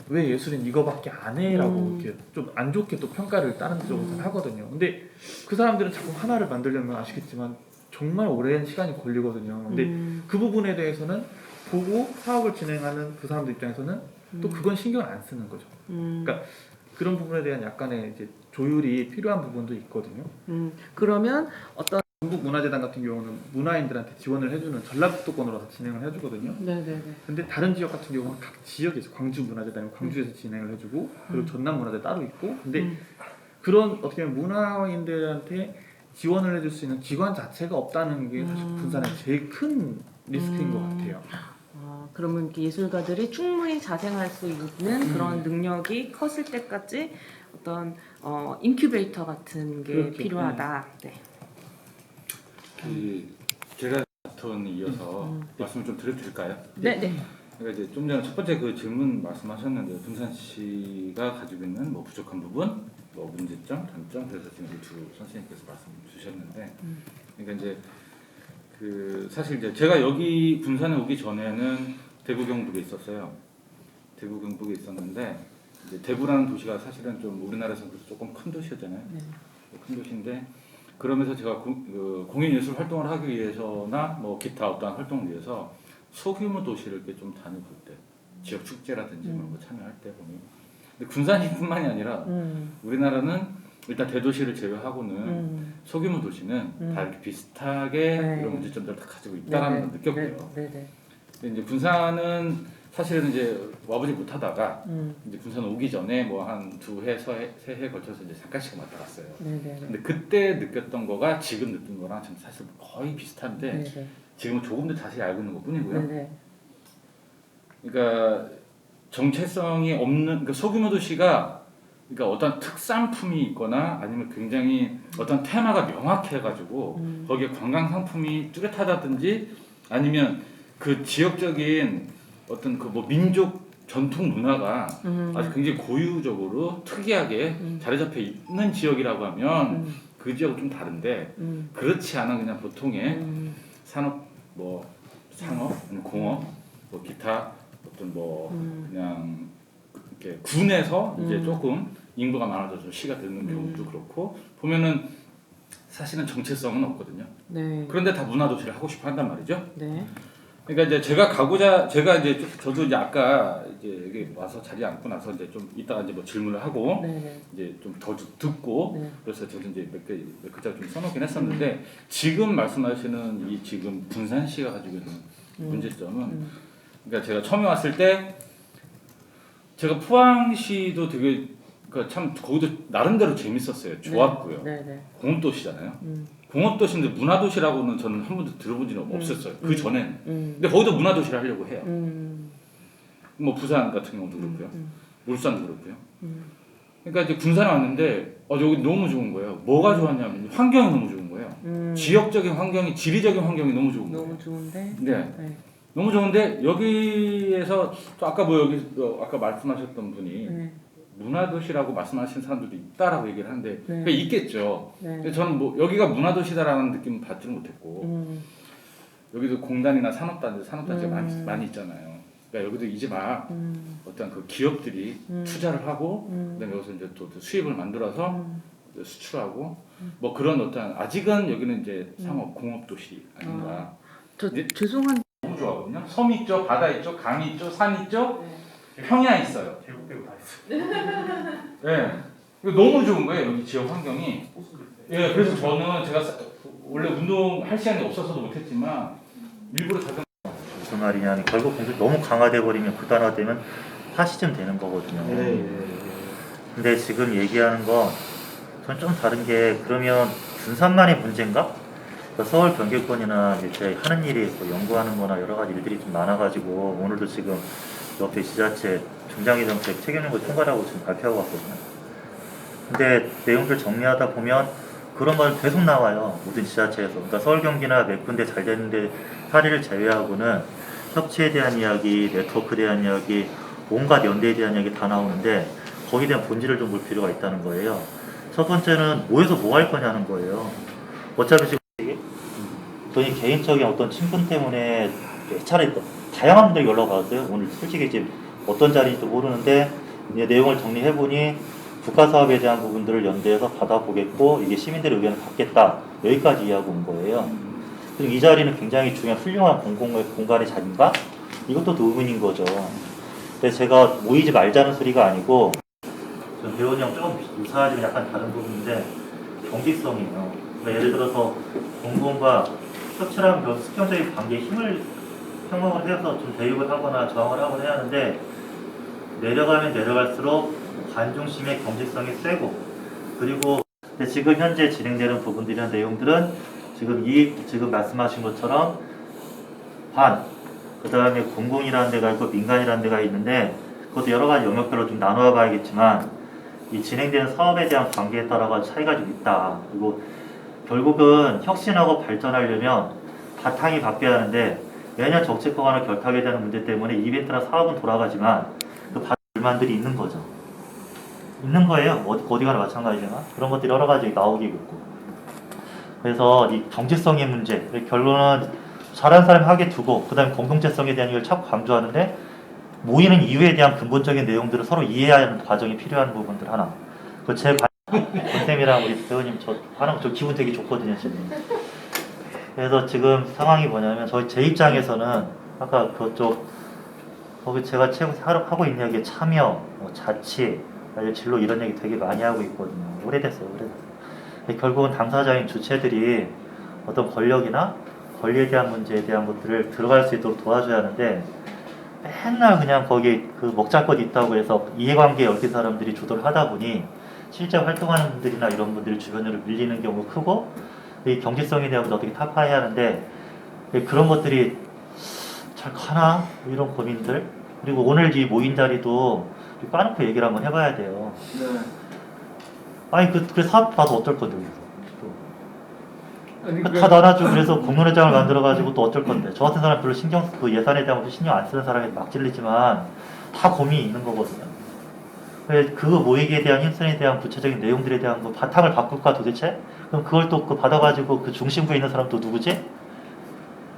왜 예술인 이거밖에 안 해라고 이렇게 좀 안 좋게 또 평가를 다른 쪽에서 하거든요. 근데 그 사람들은 작품 하나를 만들려면 아시겠지만 정말 오랜 시간이 걸리거든요. 근데 그 부분에 대해서는 보고 사업을 진행하는 그 사람들 입장에서는 또 그건 신경을 안 쓰는 거죠. 그러니까 그런 부분에 대한 약간의 이제 조율이 필요한 부분도 있거든요. 그러면 어떤 전국문화재단 같은 경우는 문화인들한테 지원을 해주는 전라북도권으로 다 진행을 해주거든요. 네네네. 근데 다른 지역 같은 경우는 각 지역에서 광주문화재단이 광주에서 진행을 해주고 그리고 전남문화재 따로 있고 근데 그런 어떻게 보면 문화인들한테 지원을 해줄 수 있는 기관 자체가 없다는 게 사실 군산의 제일 큰 리스크인 것 같아요. 그러면 이렇게 예술가들이 충분히 자생할 수 있는 그런 능력이 컸을 때까지 어떤 인큐베이터 같은 게 그렇죠. 필요하다. 네. 제가 톤 이어서 말씀을 좀 드릴까요? 네. 그러니까 이제 좀 전에 첫 번째 그 질문 말씀하셨는데 군산시가 가지고 있는 뭐 부족한 부분, 뭐 문제점, 단점 그래서 지금 두 선생님께서 말씀 주셨는데, 그러니까 이제 그 사실 이제 제가 여기 군산에 오기 전에는 대구 경북에 있었어요. 대구 경북에 있었는데 이제 대구라는 도시가 사실은 좀 우리나라에서 조금 큰 도시였잖아요. 큰 도시인데. 그러면서 제가 공연예술 활동을 하기 위해서나 뭐 기타 어떠한 활동을 위해서 소규모 도시를 이렇게 좀 다녀볼 때 지역 축제라든지 뭐 참여할 때 보면 근데 군산이뿐만이 아니라 우리나라는 일단 대도시를 제외하고는 소규모 도시는 다 이렇게 비슷하게 이런 문제점들을 다 가지고 있다는 걸 느꼈고요. 근데 이제 군산은 사실은 이제 와보지 못하다가 이제 군산 오기 전에 뭐 한 2해, 3해 걸쳐서 이제 잠깐씩 왔다 갔어요. 근데 그때 느꼈던 거가 지금 느낀 거랑 좀 사실 거의 비슷한데 지금은 조금 더 자세히 알고 있는 것 뿐이고요. 그러니까 정체성이 없는 그러니까 소규모 도시가 그러니까 어떤 특산품이 있거나 아니면 굉장히 어떤 테마가 명확해가지고 거기에 관광 상품이 뚜렷하다든지 아니면 그 지역적인 어떤 그 뭐 민족 전통 문화가 아주 굉장히 고유적으로 특이하게 자리 잡혀 있는 지역이라고 하면 그 지역은 좀 다른데 그렇지 않은 그냥 보통의 산업 뭐 상업, 공업, 뭐 기타 어떤 뭐 그냥 이렇게 군에서 이제 조금 인구가 많아져서 시가 되는 경우도 그렇고 보면은 사실은 정체성은 없거든요. 그런데 다 문화도시를 하고 싶어 한단 말이죠. 그러니까 이제 제가 이제 저도 이제 아까 이제 여기 와서 자리에 앉고 나서 이제 좀 이따가 이제 뭐 질문을 하고 이제 좀 더 듣고 그래서 저도 이제 몇 글자 좀 써놓긴 했었는데 지금 말씀하시는 이 지금 군산시가 가지고 있는 문제점은 그러니까 제가 처음에 왔을 때 제가 포항시도 되게 그러니까 참 거기도 나름대로 재밌었어요. 좋았고요. 공업도시잖아요. 공업도시인데 문화도시라고는 저는 한 번도 들어본 적은 없었어요. 그 전에는. 근데 거기도 문화도시를 하려고 해요. 뭐 부산 같은 경우도 그렇고요. 울산도 그렇고요. 그러니까 이제 군산에 왔는데 여기 너무 좋은 거예요. 뭐가 좋았냐면 환경이 너무 좋은 거예요. 지역적인 환경이 지리적인 환경이 너무 좋은 거예요. 너무 좋은데. 네. 너무 좋은데 여기에서 또 아까 아까 말씀하셨던 분이 문화도시라고 말씀하신 사람들도 있다라고 얘기를 하는데 그게 있겠죠. 근데 저는 뭐 여기가 문화도시다라는 느낌은 받지는 못했고 여기도 공단이나 산업단지가 많이 있잖아요. 그러니까 여기도 이제 막 어떤 그 기업들이 투자를 하고 그다음에 여기서 이제 또 수입을 만들어서 수출하고 뭐 그런 어떤 아직은 여기는 이제 상업 공업 도시 아닌가. 죄송한 너무 좋아하거든요. 섬 있죠, 바다 있죠, 강 있죠, 산 있죠, 평야 있어요. 계곡 빼고 다 있어요. 네, 이거 너무 좋은 거예요 여기 지역 환경이. 예, 그래서 저는 제가 원래 운동할 시간이 없어서도 못했지만 일부러 자전. 무슨 말이냐면 결국 공격이 너무 강화돼 버리면 극단화되면 파시즘 되는 거거든요. 근데 지금 얘기하는 건 전 좀 다른 게 그러면 군산만의 문제인가? 그러니까 서울 경계권이나 이제 하는 일이 뭐 연구하는 거나 여러 가지 일들이 좀 많아가지고 오늘도 지금 옆에 지자체 중장기 정책 책임있는 거 통과라고 지금 발표하고 왔거든요. 근데 내용들 정리하다 보면 그런 말 계속 나와요. 모든 지자체에서. 그러니까 서울 경기나 몇 군데 잘 되는데 사례를 제외하고는 협치에 대한 이야기, 네트워크에 대한 이야기, 온갖 연대에 대한 이야기 다 나오는데 거기에 대한 본질을 좀 볼 필요가 있다는 거예요. 첫 번째는 모여서 뭐 할 거냐는 거예요. 어차피 지금 저희 개인적인 어떤 친분 때문에 차라리 다양한 분들이 연락 받았어요. 오늘 솔직히 지금 어떤 자리인지도 모르는데 이제 내용을 정리해보니 국가사업에 대한 부분들을 연대해서 받아보겠고 이게 시민들의 의견을 받겠다. 여기까지 이해하고 온 거예요. 그리고 이 자리는 굉장히 중요한 훌륭한 공간의 자리인가? 이것도 의문인 거죠. 근데 제가 모이지 말자는 소리가 아니고 배우님 조금 유사하지만 약간 다른 부분인데 경직성이에요. 그러니까 예를 들어서 공공과 협치라는 그런 수평적인 관계에 힘을 평형을 해서 좀 대립을 하거나 저항을 하거나 해야 하는데 내려가면 내려갈수록 관중심의 경직성이 세고 그리고 지금 현재 진행되는 부분들이나 내용들은 지금 말씀하신 것처럼 그 다음에 공공이라는 데가 있고 민간이라는 데가 있는데 그것도 여러 가지 영역별로 좀 나누어 봐야겠지만 이 진행되는 사업에 대한 관계에 따라서 차이가 좀 있다. 그리고 결국은 혁신하고 발전하려면 바탕이 바뀌어야 하는데 매년 정책과관을 결탁에 대한 문제 때문에 이벤트나 사업은 돌아가지만 그 불만들이 있는 거죠. 있는 거예요. 어디 가나 마찬가지지만 그런 것들이 여러 가지 나오기도 있고. 그래서 이 경제성의 문제, 결론은 잘하는 사람이 하게 두고 그 다음에 공동체성에 대한 걸 자꾸 강조하는데 모이는 이유에 대한 근본적인 내용들을 서로 이해하는 과정이 필요한 부분들 하나. 제 권쌤이랑 우리 배우님 저 기분 되게 좋거든요, 지금. 그래서 지금 상황이 뭐냐면 제 입장에서는 아까 거기 제가 하고 있는 얘기 참여, 자치, 진로 이런 얘기 되게 많이 하고 있거든요. 오래됐어요. 결국은 당사자인 주체들이 어떤 권력이나 권리에 대한 문제에 대한 것들을 들어갈 수 있도록 도와줘야 하는데 맨날 그냥 거기 먹잘 것 있다고 해서 이해관계에 얽힌 사람들이 주도를 하다 보니 실제 활동하는 분들이나 이런 분들이 주변으로 밀리는 경우가 크고 이 경제성에 대한 것도 어떻게 타파해야 하는데 그런 것들이 잘 가나? 이런 고민들. 그리고 오늘 이 모인 자리도 까놓고 얘기를 한번 해봐야 돼요. 아니 그 사업 봐도 어떨 건데 다 나눠주고 그래서 공론회장을 만들어가지고 또 어쩔 건데 저 같은 사람 별로 그 예산에 대한 것도 신경 안 쓰는 사람이 막 질리지만 다 고민이 있는 거거든요. 그 모이기에 대한 힘선에 대한 구체적인 내용들에 대한 거 바탕을 바꿀까 도대체? 그럼 그걸 또 받아가지고 그 중심부에 있는 사람 또 누구지?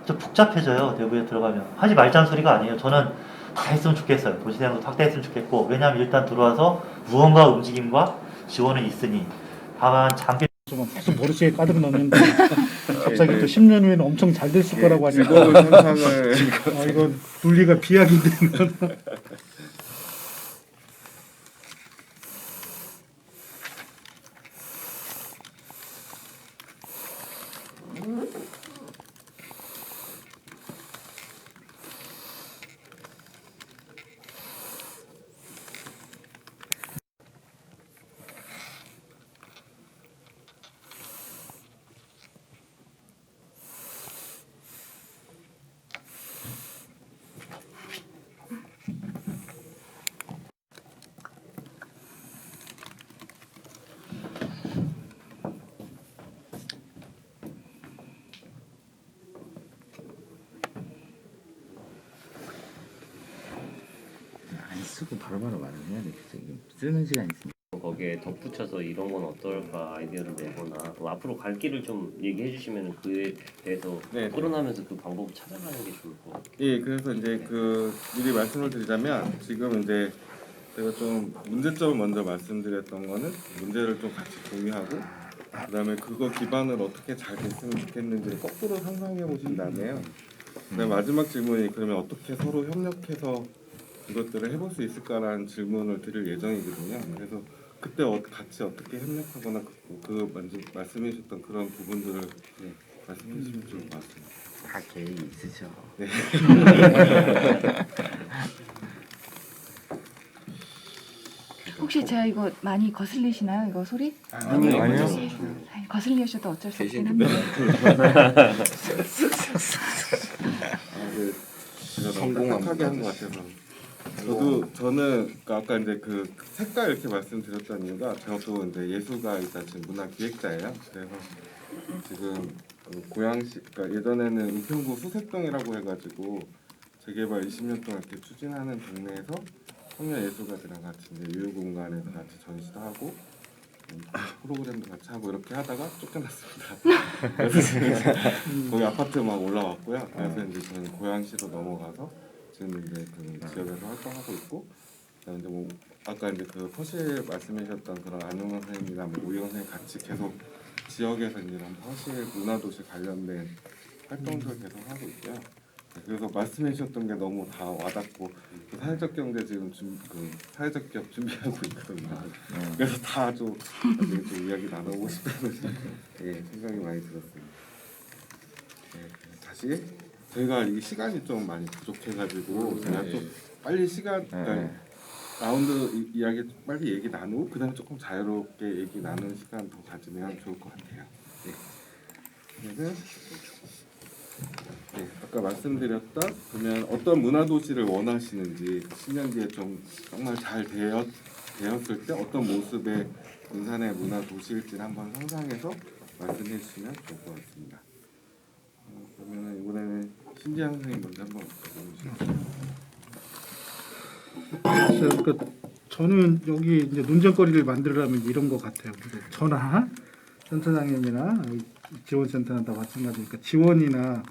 좀 복잡해져요. 내부에 들어가면. 하지 말자는 소리가 아니에요. 저는 다 했으면 좋겠어요. 도시대학도 확대했으면 좋겠고 왜냐하면 일단 들어와서 무언가 움직임과 지원은 있으니 다만 잠깐 계속 머릿속에 가득 넣는데 갑자기 또 10년 후에는 엄청 잘 됐을 거라고 하니까 이건 논리가 비약인데 조금 바로바로 말을 해야 되겠어요. 쓰는 시간이 있습니다. 거기에 덧붙여서 이런 건 어떨까 아이디어를 내거나 또 앞으로 갈 길을 좀 얘기해 주시면 그에 대해서 네. 끌어나면서 그 방법을 찾아가는 게 좋을 것 같아요. 예, 그래서 이제 그 미리 말씀을 드리자면 지금 이제 제가 좀 문제점을 먼저 말씀드렸던 거는 문제를 좀 같이 공유하고 그다음에 그거 기반으로 어떻게 잘 됐으면 좋겠는지를 거꾸로 상상해 보신 다음에요. 그다음에 마지막 질문이 그러면 어떻게 서로 협력해서 이것들을 해볼 수 있을까라는 질문을 드릴 예정이거든요. 그래서 그때 같이 어떻게 협력하거나 그 먼저 말씀해 주셨던 그런 부분들을 말씀해 주시면 좋을 것 같습니다. 다 계획이 있으셔. 네. 혹시 제가 이거 많이 거슬리시나요? 이거 소리? 아니요. 아니, 거슬리셔도 어쩔 수 없긴 한데. 제가 성공하게 한 것 같아서. 저는 아까 이제 그 색깔 이렇게 말씀드렸던 이유가 저도 이제 예술가이자 지금 문화 기획자예요. 그래서 지금 고양시 그러니까 예전에는 은평구 수색동이라고 해가지고 재개발 20년 동안 이렇게 추진하는 동네에서 청년 예술가들이랑 같이 이제 유휴 공간에서 같이 전시도 하고 프로그램도 같이 하고 이렇게 하다가 쫓겨났습니다. 그래서 지금 거기 아파트 막 올라왔고요. 그래서 이제 저는 고양시로 넘어가서 지금 이제 그 지역에서 활동하고 있고, 그다음에 이제 뭐 아까 이제 그 퍼실 말씀하셨던 그런 안용원 선생님이나 뭐 오영 선생님 같이 계속 지역에서 이제 퍼실 문화도시 관련된 활동도 계속 하고 있고요. 그래서 말씀해주셨던 게 너무 다 와닿고 그 사회적 경제 지금 그 사회적 기업 준비하고 있거든요. 그래서 다 아주 나중에 좀 이야기 나누고 싶다는 생각이 많이 들었습니다. 다시 저희가 이 시간이 좀 많이 부족해가지고 제가 좀 빨리 그러니까 라운드 이야기 빨리 얘기 나누고 그다음에 조금 자유롭게 얘기 나누는 시간 더 가지면 좋을 것 같아요. 그래서 아까 말씀드렸던 그러면 어떤 문화 도시를 원하시는지 10년 뒤에 좀 정말 잘 되었을 때 어떤 모습의 군산의 문화 도시일지를 한번 상상해서 말씀해 주시면 좋을 것 같습니다. 그러면 이번에는 신지향 선생님 먼저 한번 글쎄요, 그러니까 저는 여기 이제 논쟁거리를 만들려면 이런 것 같아요. 저나 센터장님이나 지원센터는 다 마찬가지니까 지원이나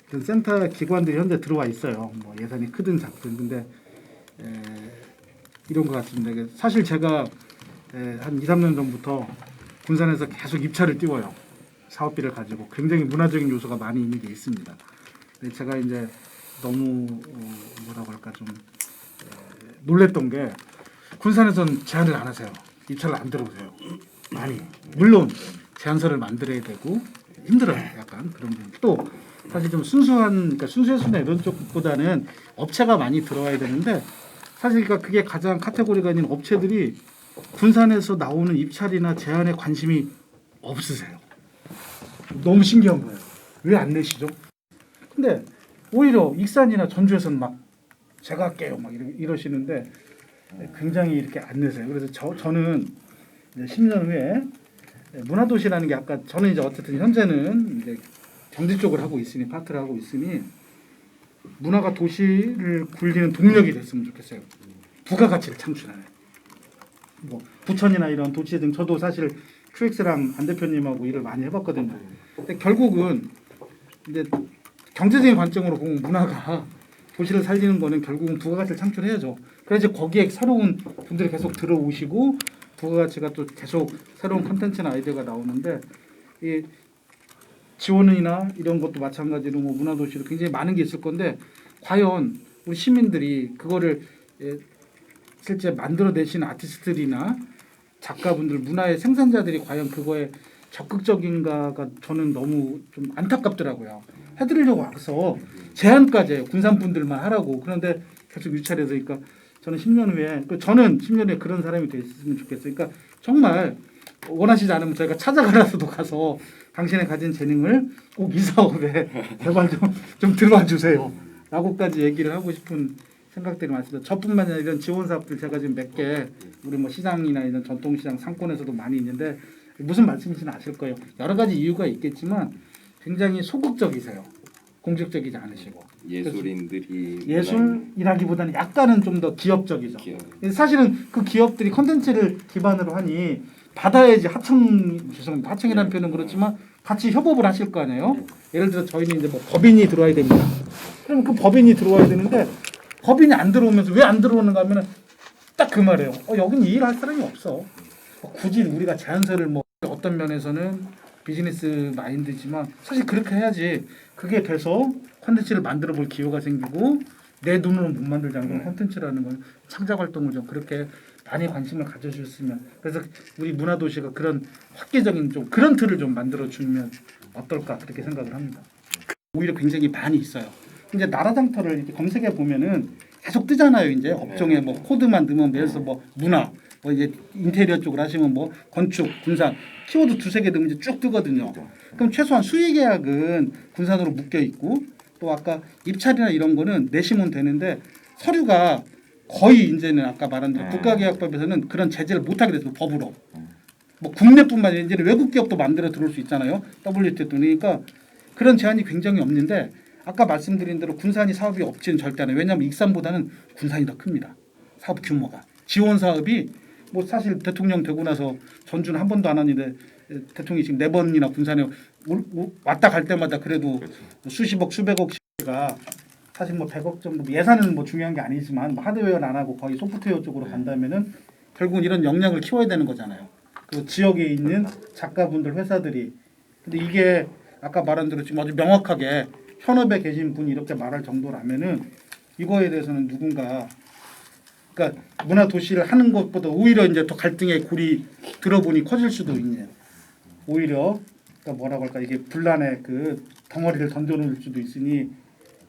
이런 센터 기관들이 현재 들어와 있어요. 뭐 예산이 크든 작든. 근데 이런 것 같습니다. 사실 제가 한 2, 3년 전부터 군산에서 계속 입찰을 띄워요. 사업비를 가지고 굉장히 문화적인 요소가 많이 있는 게 있습니다. 근데 제가 이제 너무 뭐라고 할까 좀 놀랬던 게 군산에서는 제안을 안 하세요. 입찰을 안 들어오세요. 많이. 물론 제안서를 만들어야 되고 힘들어요. 약간 그런 부분. 또 사실 좀 그러니까 순수해수나 이런 쪽보다는 업체가 많이 들어와야 되는데 사실 그러니까 그게 가장 카테고리가 있는 업체들이 군산에서 나오는 입찰이나 제안에 관심이 없으세요. 너무 신기한 거예요. 왜 안 내시죠? 근데 오히려 익산이나 전주에서는 막 제가 할게요 막 이러시는데 굉장히 이렇게 안 내세요. 그래서 저는 이제 10년 후에 문화도시라는 게 아까 저는 이제 어쨌든 현재는 이제 경제 쪽을 하고 있으니 파트를 하고 있으니 문화가 도시를 굴리는 동력이 됐으면 좋겠어요. 부가가치를 창출하는. 뭐 부천이나 이런 도시 등 저도 사실 QX랑 안 대표님하고 일을 많이 해봤거든요. 근데 결국은 이제 경제적인 관점으로 보면 문화가 도시를 살리는 거는 결국은 부가가치를 창출해야죠. 그래야지 거기에 새로운 분들이 계속 들어오시고 부가가치가 또 계속 새로운 콘텐츠나 아이디어가 나오는데 이 지원이나 이런 것도 마찬가지로 뭐 문화도시도 굉장히 많은 게 있을 건데 과연 우리 시민들이 그거를 실제 만들어내신 아티스트들이나 작가분들, 문화의 생산자들이 과연 그거에 적극적인가가 저는 너무 좀 안타깝더라고요. 해드리려고 와서 제안까지 해요. 군산분들만 하라고. 그런데 계속 유찰해서 그러니까 저는 10년 후에 저는 10년 후에 그런 사람이 됐으면 좋겠어요. 그러니까 정말 원하시지 않으면 저희가 찾아가라서도 가서 당신의 가진 재능을 꼭 이 사업에 제발 좀 들어와 주세요. 라고까지 얘기를 하고 싶은 생각들이 많습니다. 저뿐만 아니라 이런 지원 사업들 제가 지금 몇 개 우리 뭐 시장이나 이런 전통시장 상권에서도 많이 있는데 무슨 말씀이신지 아실 거예요. 여러 가지 이유가 있겠지만 굉장히 소극적이세요. 공직적이지 않으시고 예술인들이 예술이라기보다는 약간은 좀 더 기업적이죠. 사실은 그 기업들이 콘텐츠를 기반으로 하니 받아야지 죄송합니다. 하청이라는 표현은 그렇지만 같이 협업을 하실 거 아니에요. 예를 들어 저희는 이제 뭐 법인이 들어와야 됩니다. 그럼 그 법인이 들어와야 되는데 법인이 안 들어오면서 왜 안 들어오는가 하면은 딱 그 말이에요. 여긴 이 일 할 사람이 없어. 굳이 우리가 제안서를 뭐 어떤 면에서는 비즈니스 마인드지만 사실 그렇게 해야지 그게 돼서 콘텐츠를 만들어 볼 기회가 생기고 내 눈으로는 못 만들자는 콘텐츠라는 건 창작 활동을 좀 그렇게 많이 관심을 가져주셨으면 그래서 우리 문화도시가 그런 획기적인 좀 그런 틀을 좀 만들어 주면 어떨까 그렇게 생각을 합니다. 오히려 굉장히 많이 있어요. 이제 나라장터를 이렇게 검색해 보면은 계속 뜨잖아요. 이제 업종에 뭐 코드만 넣으면 예를 들어서 뭐 문화, 뭐 이제 인테리어 쪽으로 하시면 뭐 건축, 군산 키워드 2-3개 넣으면 이제 쭉 뜨거든요. 그럼 최소한 수의 계약은 군산으로 묶여 있고 또 아까 입찰이나 이런 거는 내시면 되는데 서류가 거의 이제는 아까 말한 대로 국가계약법에서는 그런 제재를 못 하게 됐어요. 법으로. 뭐 국내뿐만 아니라 이제는 외국 기업도 만들어 들어올 수 있잖아요. WTO 그러니까 그런 제한이 굉장히 없는데 아까 말씀드린 대로 군산이 사업이 없지는 절대 않아요. 왜냐하면 익산보다는 군산이 더 큽니다. 사업 규모가. 지원 사업이 뭐 사실 대통령 되고 나서 전주는 한 번도 안 하는데 대통령이 지금 4번이나 군산에 왔다 갈 때마다 그래도 수십억 수백억씩가 사실 뭐 100억 정도 예산은 뭐 중요한 게 아니지만 뭐 하드웨어는 안 하고 거의 소프트웨어 쪽으로 간다면은 결국은 이런 역량을 키워야 되는 거잖아요. 그 지역에 있는 작가분들 회사들이 근데 이게 아까 말한 대로 지금 아주 명확하게 현업에 계신 분이 이렇게 말할 정도라면은 이거에 대해서는 누군가 그러니까 문화 도시를 하는 것보다 오히려 이제 더 갈등의 골이 들어보니 커질 수도 있네요. 오히려 그러니까 뭐라고 할까 이게 분란의 그 덩어리를 던져놓을 수도 있으니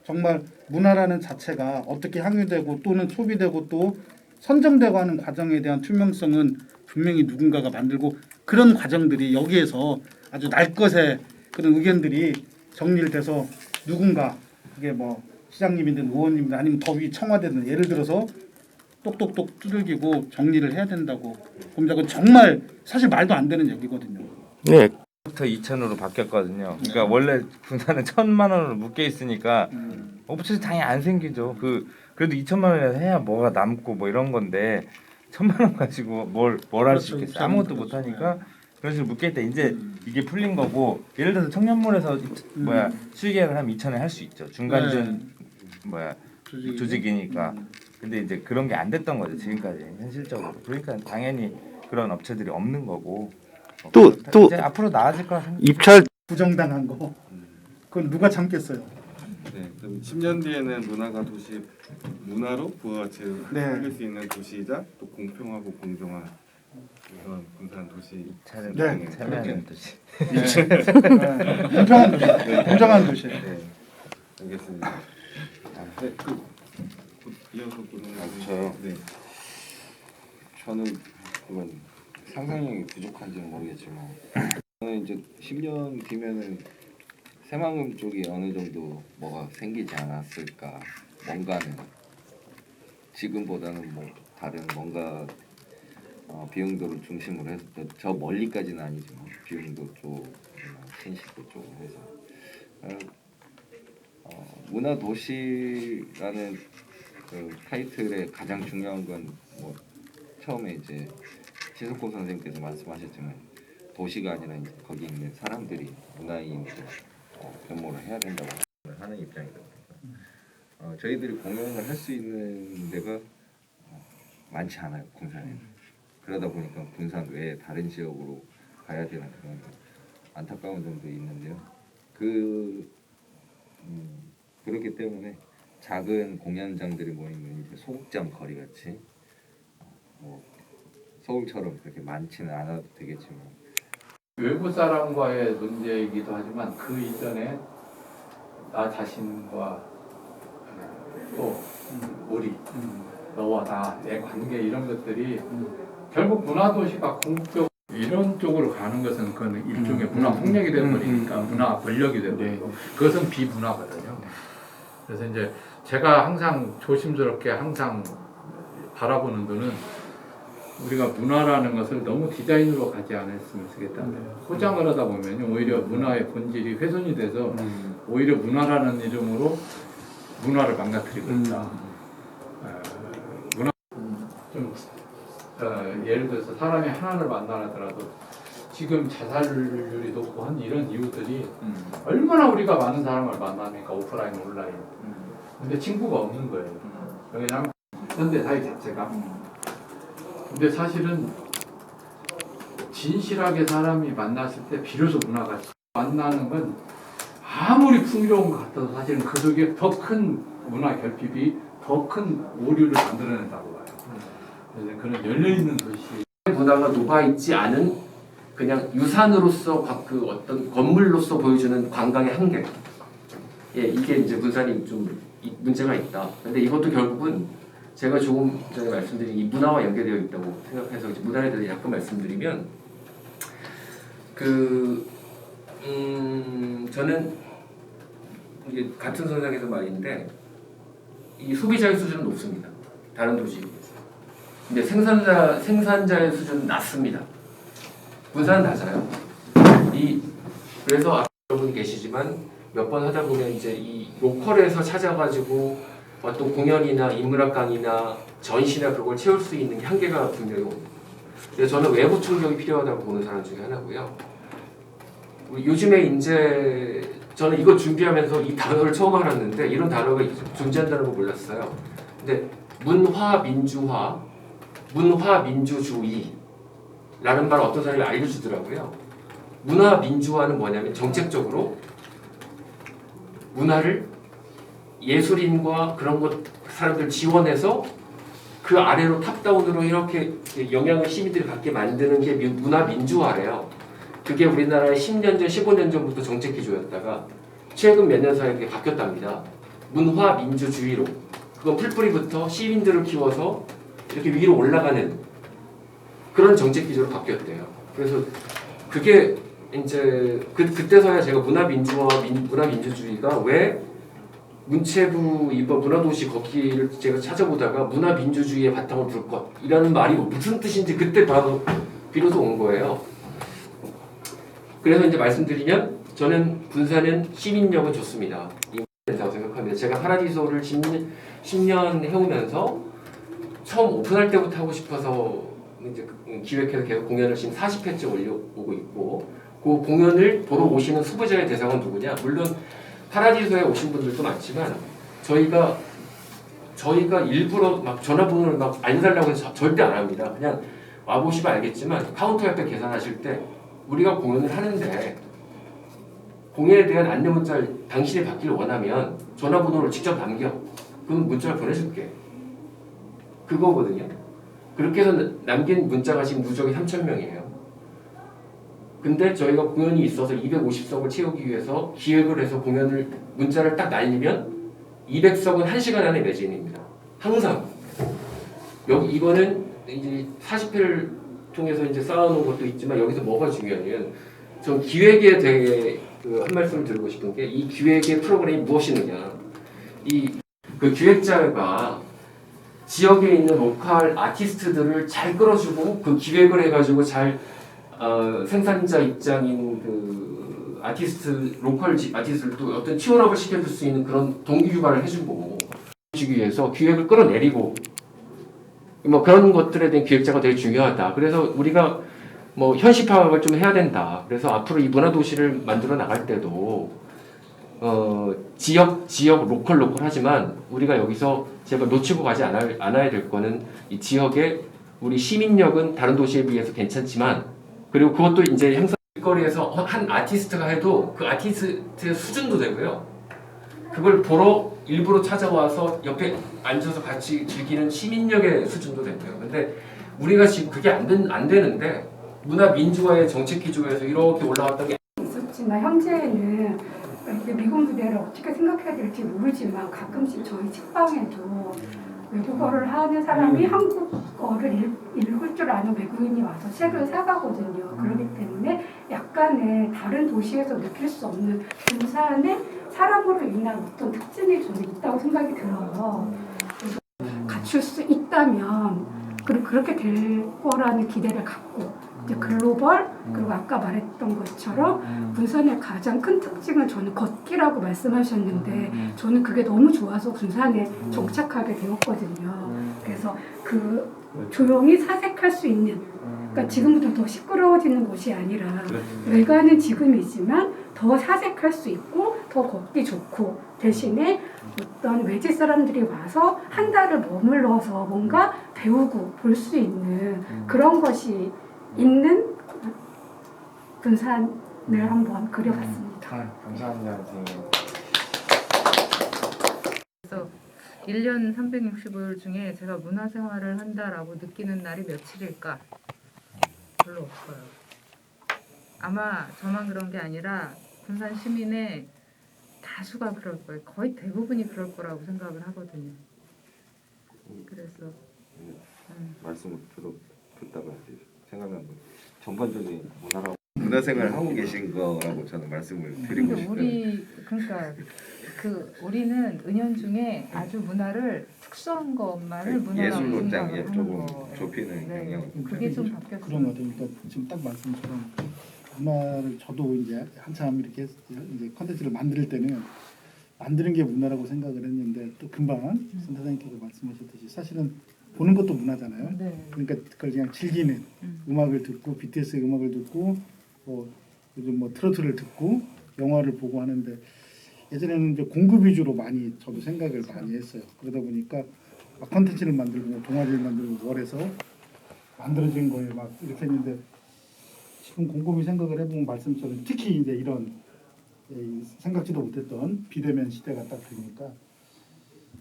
정말 문화라는 자체가 어떻게 향유되고 또는 소비되고 또 선정되고 하는 과정에 대한 투명성은 분명히 누군가가 만들고 그런 과정들이 여기에서 아주 날 것의 그런 의견들이 정리를 돼서 누군가 그게 뭐 시장님이든 의원님이든 아니면 더 위 청와대든 예를 들어서 똑똑똑 두들기고 정리를 해야 된다고 봅니다. 그건 정말 사실 말도 안 되는 얘기거든요. 네. 부터 2,000으로 바뀌었거든요. 그러니까 원래 군산은 1,000만 원으로 묶여 있으니까 옵션이 당연히 안 생기죠. 그래도 2,000만 원이라도 해야 뭐가 남고 뭐 이런 건데 1,000만 원 가지고 뭘 할 수 있겠어요. 아무것도 못 하니까 그런 식으로 묶여 있다. 이제 이게 풀린 거고 예를 들어서 청년몰에서 수의 계약을 하면 2,000에 할 수 있죠. 중간준 조직이니까. 근데 이제 그런 게 안 됐던 거죠. 지금까지 현실적으로. 그러니까 당연히 그런 업체들이 없는 거고. 또 이제 앞으로 나아질 거라 생각합니다. 입찰 부정당한 거 그건 누가 참겠어요. 네, 그럼 10년 뒤에는 문화가 도시 문화로 부가가치를 살릴 수 있는 도시이자 또 공평하고 공정한 그런 군산 도시 참여하는 도시. 공정한 도시. 공정한 도시. 네, 알겠습니다. 네, 이어서 보는 저요? 네. 저는 그건 상상력이 부족한지는 모르겠지만 저는 이제 10년 뒤면은 새만금 쪽이 어느 정도 뭐가 생기지 않았을까. 뭔가는 지금보다는 뭐 다른 뭔가 비용도를 중심으로 해서 저 멀리까지는 아니지만 비용도 쪽이나 신식도 쪽으로 해서 문화도시라는 그 타이틀의 가장 중요한 건 뭐 처음에 이제 시석호 선생님께서 말씀하셨지만 도시가 아니라 이제 거기 있는 사람들이 문화인으로 변모를 해야 된다고 하는 입장이다 보니까 저희들이 공연을 할 수 있는 데가 많지 않아요. 군산에는. 그러다 보니까 군산 외에 다른 지역으로 가야 되는 그런 안타까운 점도 있는데요. 그렇기 때문에 작은 공연장들이 모이는 이제 소극장 거리 같이 뭐 서울처럼 그렇게 많지는 않아도 되겠지만 외부 사람과의 문제이기도 하지만 그 이전에 나 자신과 또 우리 너와 나의 관계 이런 것들이 결국 문화도시가 궁극적 이런 쪽으로 가는 것은 그건 일종의 문화 폭력이 되어버리니까 문화 권력이 되어버리고 그것은 비문화거든요. 그래서 이제 제가 항상 조심스럽게 항상 바라보는 거는 우리가 문화라는 것을 너무 디자인으로 가지 않았으면 좋겠다. 포장을 하다 보면 오히려 문화의 본질이 훼손이 돼서 오히려 문화라는 이름으로 문화를 망가뜨리고 있다. 문화 좀 예를 들어서 사람이 하나를 만나더라도 지금 자살률이 높고 한 이런 이유들이 얼마나 우리가 많은 사람을 만나니까 오프라인 온라인. 근데 친구가 없는 거예요. 왜냐하면 현대 사회 자체가. 근데 사실은 진실하게 사람이 만났을 때 비로소 문화가 만나는 건 아무리 풍요로운 것 같아도 사실은 그 속에 더 큰 문화 결핍이 더 큰 오류를 만들어낸다고 봐요. 그래서 그런 열려있는 도시. 문화가 녹아있지 않은 그냥 유산으로서 그 어떤 건물로서 보여주는 관광의 한계. 예, 이게 이제 군산이 좀 문제가 있다. 근데 이것도 결국은 제가 조금 전에 말씀드린 이 문화와 연계되어 있다고 생각해서 이제 문화에 대해서 약간 말씀드리면 저는 이게 같은 선상에서 말인데 이 소비자의 수준은 높습니다. 다른 도시에 비해서. 근데 생산자의 수준은 낮습니다. 군산은 낮아요. 그래서 여러분 계시지만 몇 번 하다 보면 이제 이 로컬에서 찾아가지고 어떤 공연이나 인문학 강의나 전시나 그걸 채울 수 있는 게 한계가 분명히 옵니다. 그래서 저는 외부 충격이 필요하다고 보는 사람 중에 하나고요. 요즘에 이제 저는 이거 준비하면서 이 단어를 처음 알았는데 이런 단어가 존재한다는 걸 몰랐어요. 근데 문화민주화, 문화민주주의라는 말 어떤 사람이 알려주더라고요. 문화민주화는 뭐냐면 정책적으로 문화를 예술인과 그런 것 사람들 지원해서 그 아래로 탑다운으로 이렇게 영향을 시민들이 갖게 만드는 게 문화민주화래요. 그게 우리나라의 10년 전, 15년 전부터 정책 기조였다가 최근 몇 년 사이에 바뀌었답니다. 문화민주주의로. 그건 풀뿌리부터 시민들을 키워서 이렇게 위로 올라가는 그런 정책 기조로 바뀌었대요. 그래서 그게 이제 그때서야 제가 문화민주화, 문화민주주의가 왜 문체부 이번 문화도시 거기를 제가 찾아보다가 문화민주주의의 바탕을 둘 것이라는 말이 무슨 뜻인지 그때 바로 비로소 온 거예요. 그래서 이제 말씀드리면 저는 군산은 시민력은 좋습니다. 된다고 생각합니다. 제가 파라디소를 10년 해오면서 처음 오픈할 때부터 하고 싶어서 이제 기획해서 계속 공연을 지금 40회째 올려오고 있고 그 공연을 보러 오시는 수부자의 대상은 누구냐? 물론 파라디소에 오신 분들도 많지만 저희가 일부러 막 전화번호를 막 알려달라고 해서 절대 안 합니다. 그냥 와보시면 알겠지만 카운터 옆에 계산하실 때 우리가 공연을 하는데 공연에 대한 안내 문자를 당신이 받기를 원하면 전화번호를 직접 남겨. 그럼 문자를 보내줄게. 그거거든요. 그렇게 해서 남긴 문자가 지금 누적이 3,000명이에요. 근데 저희가 공연이 있어서 250석을 채우기 위해서 기획을 해서 공연을 문자를 딱 날리면 200석은 1시간 안에 매진입니다. 항상. 이거는 이제 40회를 통해서 이제 쌓아놓은 것도 있지만 여기서 뭐가 중요하냐면 전 기획에 되게 한 말씀을 드리고 싶은 게 이 기획의 프로그램이 무엇이느냐. 그 기획자가 지역에 있는 로컬 아티스트들을 잘 끌어주고 그 기획을 해가지고 잘 생산자 입장인 그 아티스트 로컬 아티스트들도 어떤 치원업을 시켜줄 수 있는 그런 동기 유발을 해주고 주기 위해서 기획을 끌어내리고 뭐 그런 것들에 대한 기획자가 되게 중요하다. 그래서 우리가 뭐 현실 파악을 좀 해야 된다. 그래서 앞으로 이 문화도시를 만들어 나갈 때도 지역 로컬 하지만 우리가 여기서 제발 놓치고 가지 않아야 될 거는 이 지역의 우리 시민력은 다른 도시에 비해서 괜찮지만 그리고 그것도 이제 행사 거리에서 한 아티스트가 해도 그 아티스트의 수준도 되고요. 그걸 보러 일부러 찾아와서 옆에 앉아서 같이 즐기는 시민력의 수준도 되고요. 근데 우리가 지금 그게 안 되는데 문화민주화의 정책 기조에서 이렇게 올라왔던 게 있었지만 현재는 미국 무대를 어떻게 생각해야 될지 모르지만 가끔씩 저희 책방에도 외국어를 하는 사람이 한국어를 읽을 줄 아는 외국인이 와서 책을 사가거든요. 그렇기 때문에 약간의 다른 도시에서 느낄 수 없는 군산의 사람으로 인한 어떤 특징이 저는 있다고 생각이 들어요. 그래서 갖출 수 있다면 그리고 그렇게 될 거라는 기대를 갖고 이제 글로벌 그리고 아까 말했던 것처럼 군산의 가장 큰 특징은 저는 걷기라고 말씀하셨는데 저는 그게 너무 좋아서 군산에 정착하게 되었거든요. 그래서 그 조용히 사색할 수 있는 그러니까 지금부터 더 시끄러워지는 곳이 아니라 외관은 지금이지만 더 사색할 수 있고 더 걷기 좋고 대신에 어떤 외지 사람들이 와서 한 달을 머물러서 뭔가 배우고 볼 수 있는 그런 것이 있는 군산을 한번 그려봤습니다. 감사합니다, 선생님. 그래서 1년 365일 중에 제가 문화생활을 한다라고 느끼는 날이 며칠일까? 별로 없어요. 아마 저만 그런 게 아니라 군산 시민의 다수가 그럴 거예요. 거의 대부분이 그럴 거라고 생각을 하거든요. 그래서 말씀을 듣다가 생각난 건 전반적인 문화생활 하고 계신 거라고 저는 말씀을 드리고 싶어요. 우리는 은연중에 아주 문화를 특수한 것만을 문화라고 예술로 생각을 하는 조금 거예요. 좁히는 경향. 그게 좀 바뀌었어요. 그런 것 같아요. 그러니까 지금 딱 말씀처럼 문화를 저도 이제 한참 이렇게 이제 컨텐츠를 만들 때는 만드는 게 문화라고 생각을 했는데 또 금방 선생님께서 말씀하셨듯이 사실은 보는 것도 문화잖아요. 네. 그러니까 그걸 그냥 즐기는 음악을 듣고 BTS의 음악을 듣고 요즘 트로트를 듣고 영화를 보고 하는데 예전에는 이제 공급 위주로 많이 저도 생각을 많이 했어요. 그러다 보니까 막 컨텐츠를 만들고 동아리를 만들고 월에서 만들어진 거에 막 이렇게 했는데 지금 곰곰이 생각을 해보면 말씀처럼 특히 이제 이런 생각지도 못했던 비대면 시대가 딱 되니까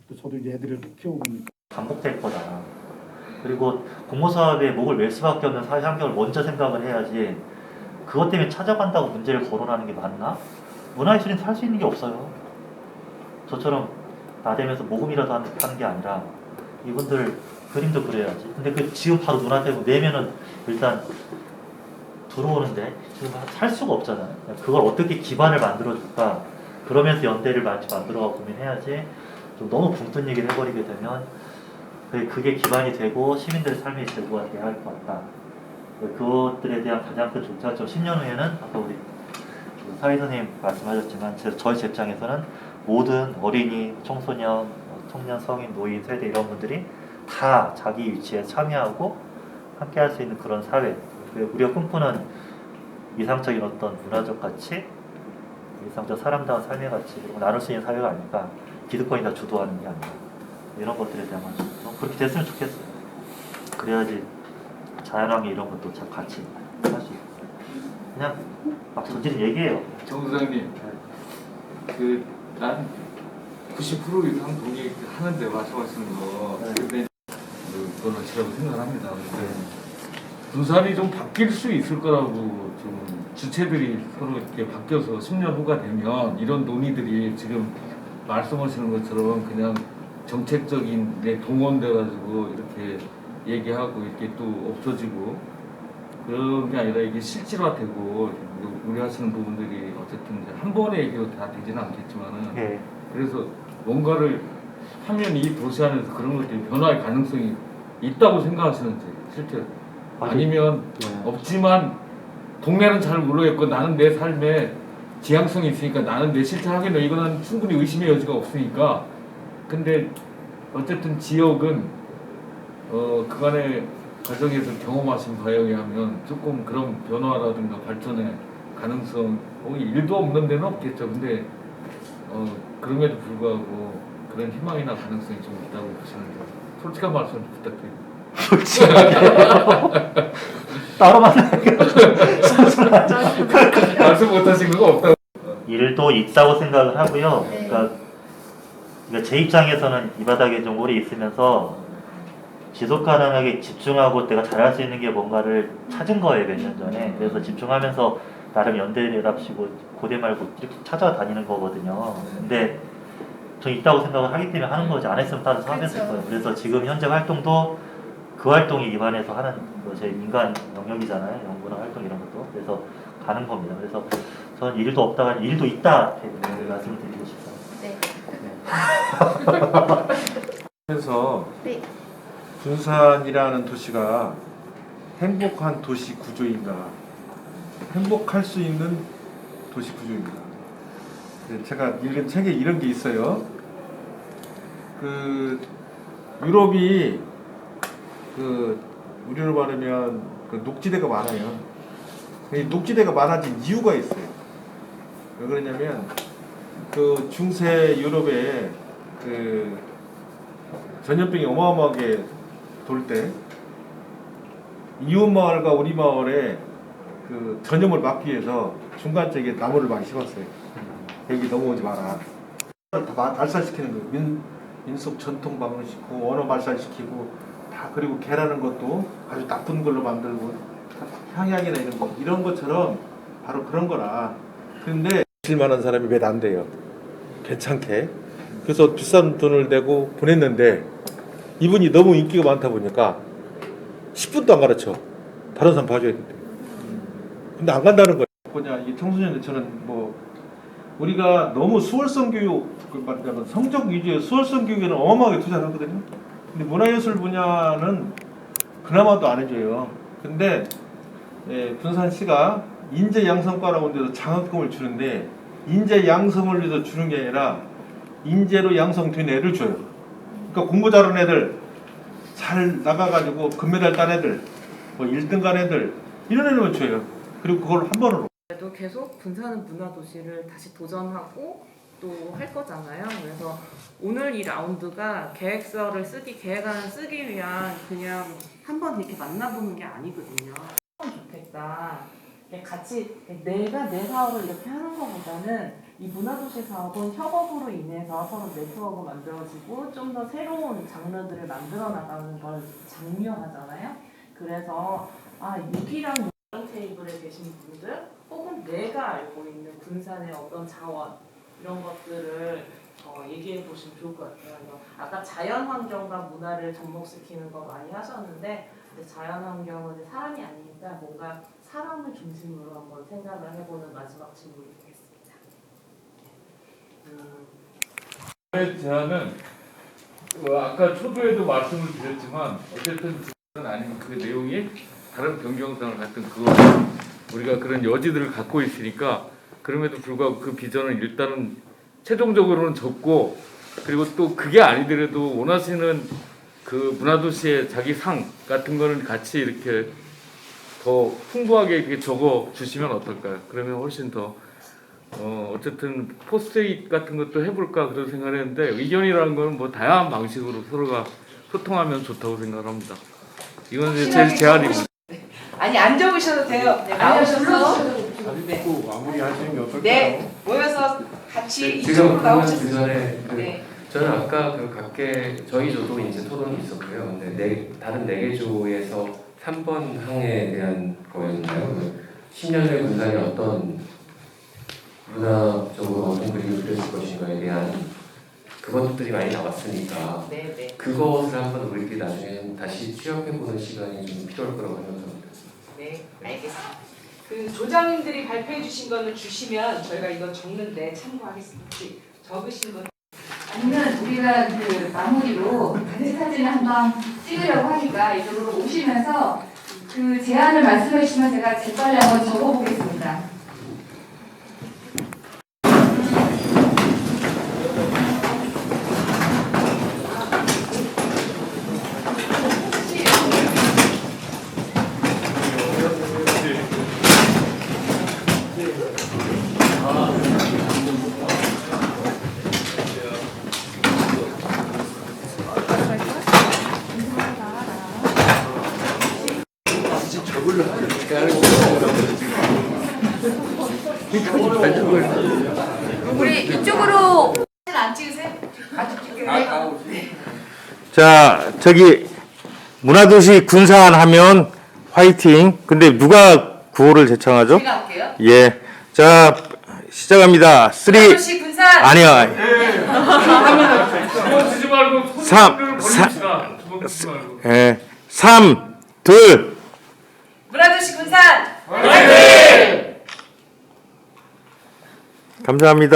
또 저도 이제 애들을 키워보니까 반복될 거다. 그리고 공모사업에 목을 맬 수밖에 없는 사회 환경을 먼저 생각을 해야지 그것 때문에 찾아간다고 문제를 거론하는 게 맞나? 문화예술인 살 수 있는 게 없어요. 저처럼 나대면서 모금이라도 하는 게 아니라 이분들 그림도 그려야지. 근데 그 지금 바로 눈앞에 내면은 일단 들어오는데 지금 살 수가 없잖아요. 그걸 어떻게 기반을 만들어줄까? 그러면서 연대를 만들어가 고민해야지. 좀 너무 붕뜬 얘기를 해버리게 되면 그게 기반이 되고 시민들의 삶의 제도가 돼야 할 것 같다. 그것들에 대한 가장 큰 조차점 10년 후에는 아까 우리 사회선생님 말씀하셨지만 저희 제 입장에서는 모든 어린이, 청소년, 청년, 성인, 노인, 세대 이런 분들이 다 자기 위치에 참여하고 함께 할 수 있는 그런 사회. 우리가 꿈꾸는 이상적인 어떤 문화적 가치, 이상적 사람다운 삶의 가치, 그리고 나눌 수 있는 사회가 아닐까. 기득권이 다 주도하는 게 아니라 이런 것들에 대한 좀 그렇게 됐으면 좋겠어요. 그래야지 자연환경 이런 것도 참 같이 할 수 있고 그냥 막 던지는 얘기예요. 정 부장님, 난 90% 이상 동의하는데 말씀하시는 거, 근데 그건 어찌라고 생각합니다. 근데 군산이 좀 바뀔 수 있을 거라고 좀 주체들이 서로 이렇게 바뀌어서 10년 후가 되면 이런 논의들이 지금 말씀하시는 것처럼 그냥 정책적인 데 동원돼가지고 이렇게 얘기하고 이렇게 또 없어지고 그런 게 아니라 이게 실질화되고 우리 하시는 부분들이 어쨌든 이제 한 번의 얘기로 다 되지는 않겠지만은 그래서 뭔가를 하면 이 도시 안에서 그런 것들이 변화의 가능성이 있다고 생각하시는지 실제로 아니면 없지만 동네는 잘 모르겠고 나는 내 삶에 지향성이 있으니까 나는 내 실천하겠네 이거는 충분히 의심의 여지가 없으니까 근데 어쨌든 지역은 그간의 과정에서 경험하신 바에 의하면 조금 그런 변화라든가 발전의 가능성 일도 없는 데는 없겠죠. 근데 그럼에도 불구하고 그런 희망이나 가능성이 좀 있다고 보시는데 솔직한 말씀 부탁드립니다. 솔직하게 따로 만나게 말씀 못하신 거 없다고. 일도 있다고 생각을 하고요. 그러니까 제 입장에서는 이 바닥에 좀 오래 있으면서 지속 가능하게 집중하고 내가 잘할 수 있는 게 뭔가를 찾은 거예요, 몇 년 전에. 그래서 집중하면서 나름 연대랍시고 고대 말고 이렇게 찾아다니는 거거든요. 근데 전 있다고 생각을 하기 때문에 하는 거지. 안 했으면 다른 사람이 했을 거예요. 그래서 지금 현재 활동도 그 활동에 기반해서 하는 제 인간 영역이잖아요. 연구나 활동 이런 것도. 그래서 가는 겁니다. 그래서 저는 일도 없다가 일도 있다 이렇게 말씀을 드리고 싶어요. 네. 그래서 군산이라는 도시가 행복한 도시 구조인가, 행복할 수 있는 도시 구조입니다. 제가 읽은 책에 이런 게 있어요. 그 유럽이 우리로 말하면 녹지대가 많아요. 이 녹지대가 많아진 이유가 있어요. 왜 그러냐면 중세 유럽에 전염병이 어마어마하게 돌 때 이웃 마을과 우리 마을에 전염을 막기 위해서 중간쪽에 나무를 많이 심었어요. 여기 넘어오지 마라. 다 말살시키는 거예요. 민속 전통 방식시키고 언어 말살시키고 다, 그리고 개라는 것도 아주 나쁜 걸로 만들고 향약이나 이런 것처럼 바로 그런 거라. 근데 실만한 사람이 몇 안 돼요. 괜찮게. 그래서 비싼 돈을 내고 보냈는데 이분이 너무 인기가 많다 보니까 10분도 안 가르쳐. 다른 사람 봐줘야 된대. 근데 안 간다는 거예요. 뭐냐, 이 청소년들 저는 우리가 너무 수월성 교육을 말하자면 성적 위주의 수월성 교육에는 어마어마하게 투자를 하거든요. 근데 문화예술 분야는 그나마도 안 해줘요. 근데 군산시가 인재양성과라고 하는 데서 장학금을 주는데 인재양성을 위해서 주는 게 아니라 인재로 양성된 애를 줘요. 그러니까 공부 잘하는 애들, 잘 나가가지고 금메달 딴 애들, 1등 간 애들 이런 애들만 줘요. 그리고 그걸 한 번으로. 그래도 계속 군산은 문화도시를 다시 도전하고 또 할 거잖아요. 그래서 오늘 이 라운드가 계획안을 쓰기 위한 그냥 한번 이렇게 만나보는 게 아니거든요. 좋겠다. 같이 내가 내 사업을 이렇게 하는 것보다는 이 문화도시 사업은 협업으로 인해서 서로 네트워크 만들어지고 좀 더 새로운 장르들을 만들어 나가는 걸 장려하잖아요. 그래서 6이랑 테이블에 계신 분들 혹은 내가 알고 있는 군산의 어떤 자원 이런 것들을 얘기해 보시면 좋을 것 같아요. 아까 자연환경과 문화를 접목시키는 거 많이 하셨는데 자연환경은 사람이 아니니까 뭔가 사람을 중심으로 한번 생각을 해보는 마지막 질문이 되겠습니다. 저의 제안은 아까 초두에도 말씀을 드렸지만 어쨌든 아니면 그 내용이 다른 변경성을 갖든 그거 우리가 그런 여지들을 갖고 있으니까 그럼에도 불구하고 그 비전은 일단은 최종적으로는 적고 그리고 또 그게 아니더라도 원하시는 그 문화도시의 자기 상 같은 거는 같이 이렇게 더 풍부하게 이렇게 적어 주시면 어떨까요? 그러면 훨씬 더 어쨌든 포스트잇 같은 것도 해볼까 그런 생각을 했는데 의견이라는 거는 뭐 다양한 방식으로 서로가 소통하면 좋다고 생각합니다. 이건 제 제안입니다. 아니 안 적으셔도 돼요. 나오셔서 마무리하시는 게 어떨까요? 네 모여서 같이 지금 이쪽으로 그러면 나오셨어요. 그 전에 네. 저는 아까 각계 저희 조도 이제 토론이 있었고요. 근데 다른 4개 조에서 3번 항에 대한 거였나요? 10년 후에 군산이 어떤 문화적으로 어떤 그림을 그려질 것인가에 대한 그것들이 많이 나왔으니까 네. 그것을 한번 우리끼리 나중에 다시 취합해보는 시간이 좀 필요할 거라고 생각합니다. 네, 알겠습니다. 그 조장님들이 발표해 주신 거는 주시면 저희가 이거 적는데 참고하겠습니다. 혹시 적으신 거 아니면 우리가 그 마무리로 단체 사진을 한번 찍으려고 하니까 이쪽으로 오시면서 그 제안을 말씀해 주시면 제가 재빨리 한번 적어보겠습니다. 우리 이쪽으로 안 찍으세요? 같이 찍을래요? 자, 저기 문화도시 군산 하면 화이팅. 근데 누가 구호를 제청하죠? 제가 할게요. 예. 자, 시작합니다. 3 문화도시 군산. 아니요. 주먹 쓰지 말고 3 2 문화도시 군산. 감사합니다.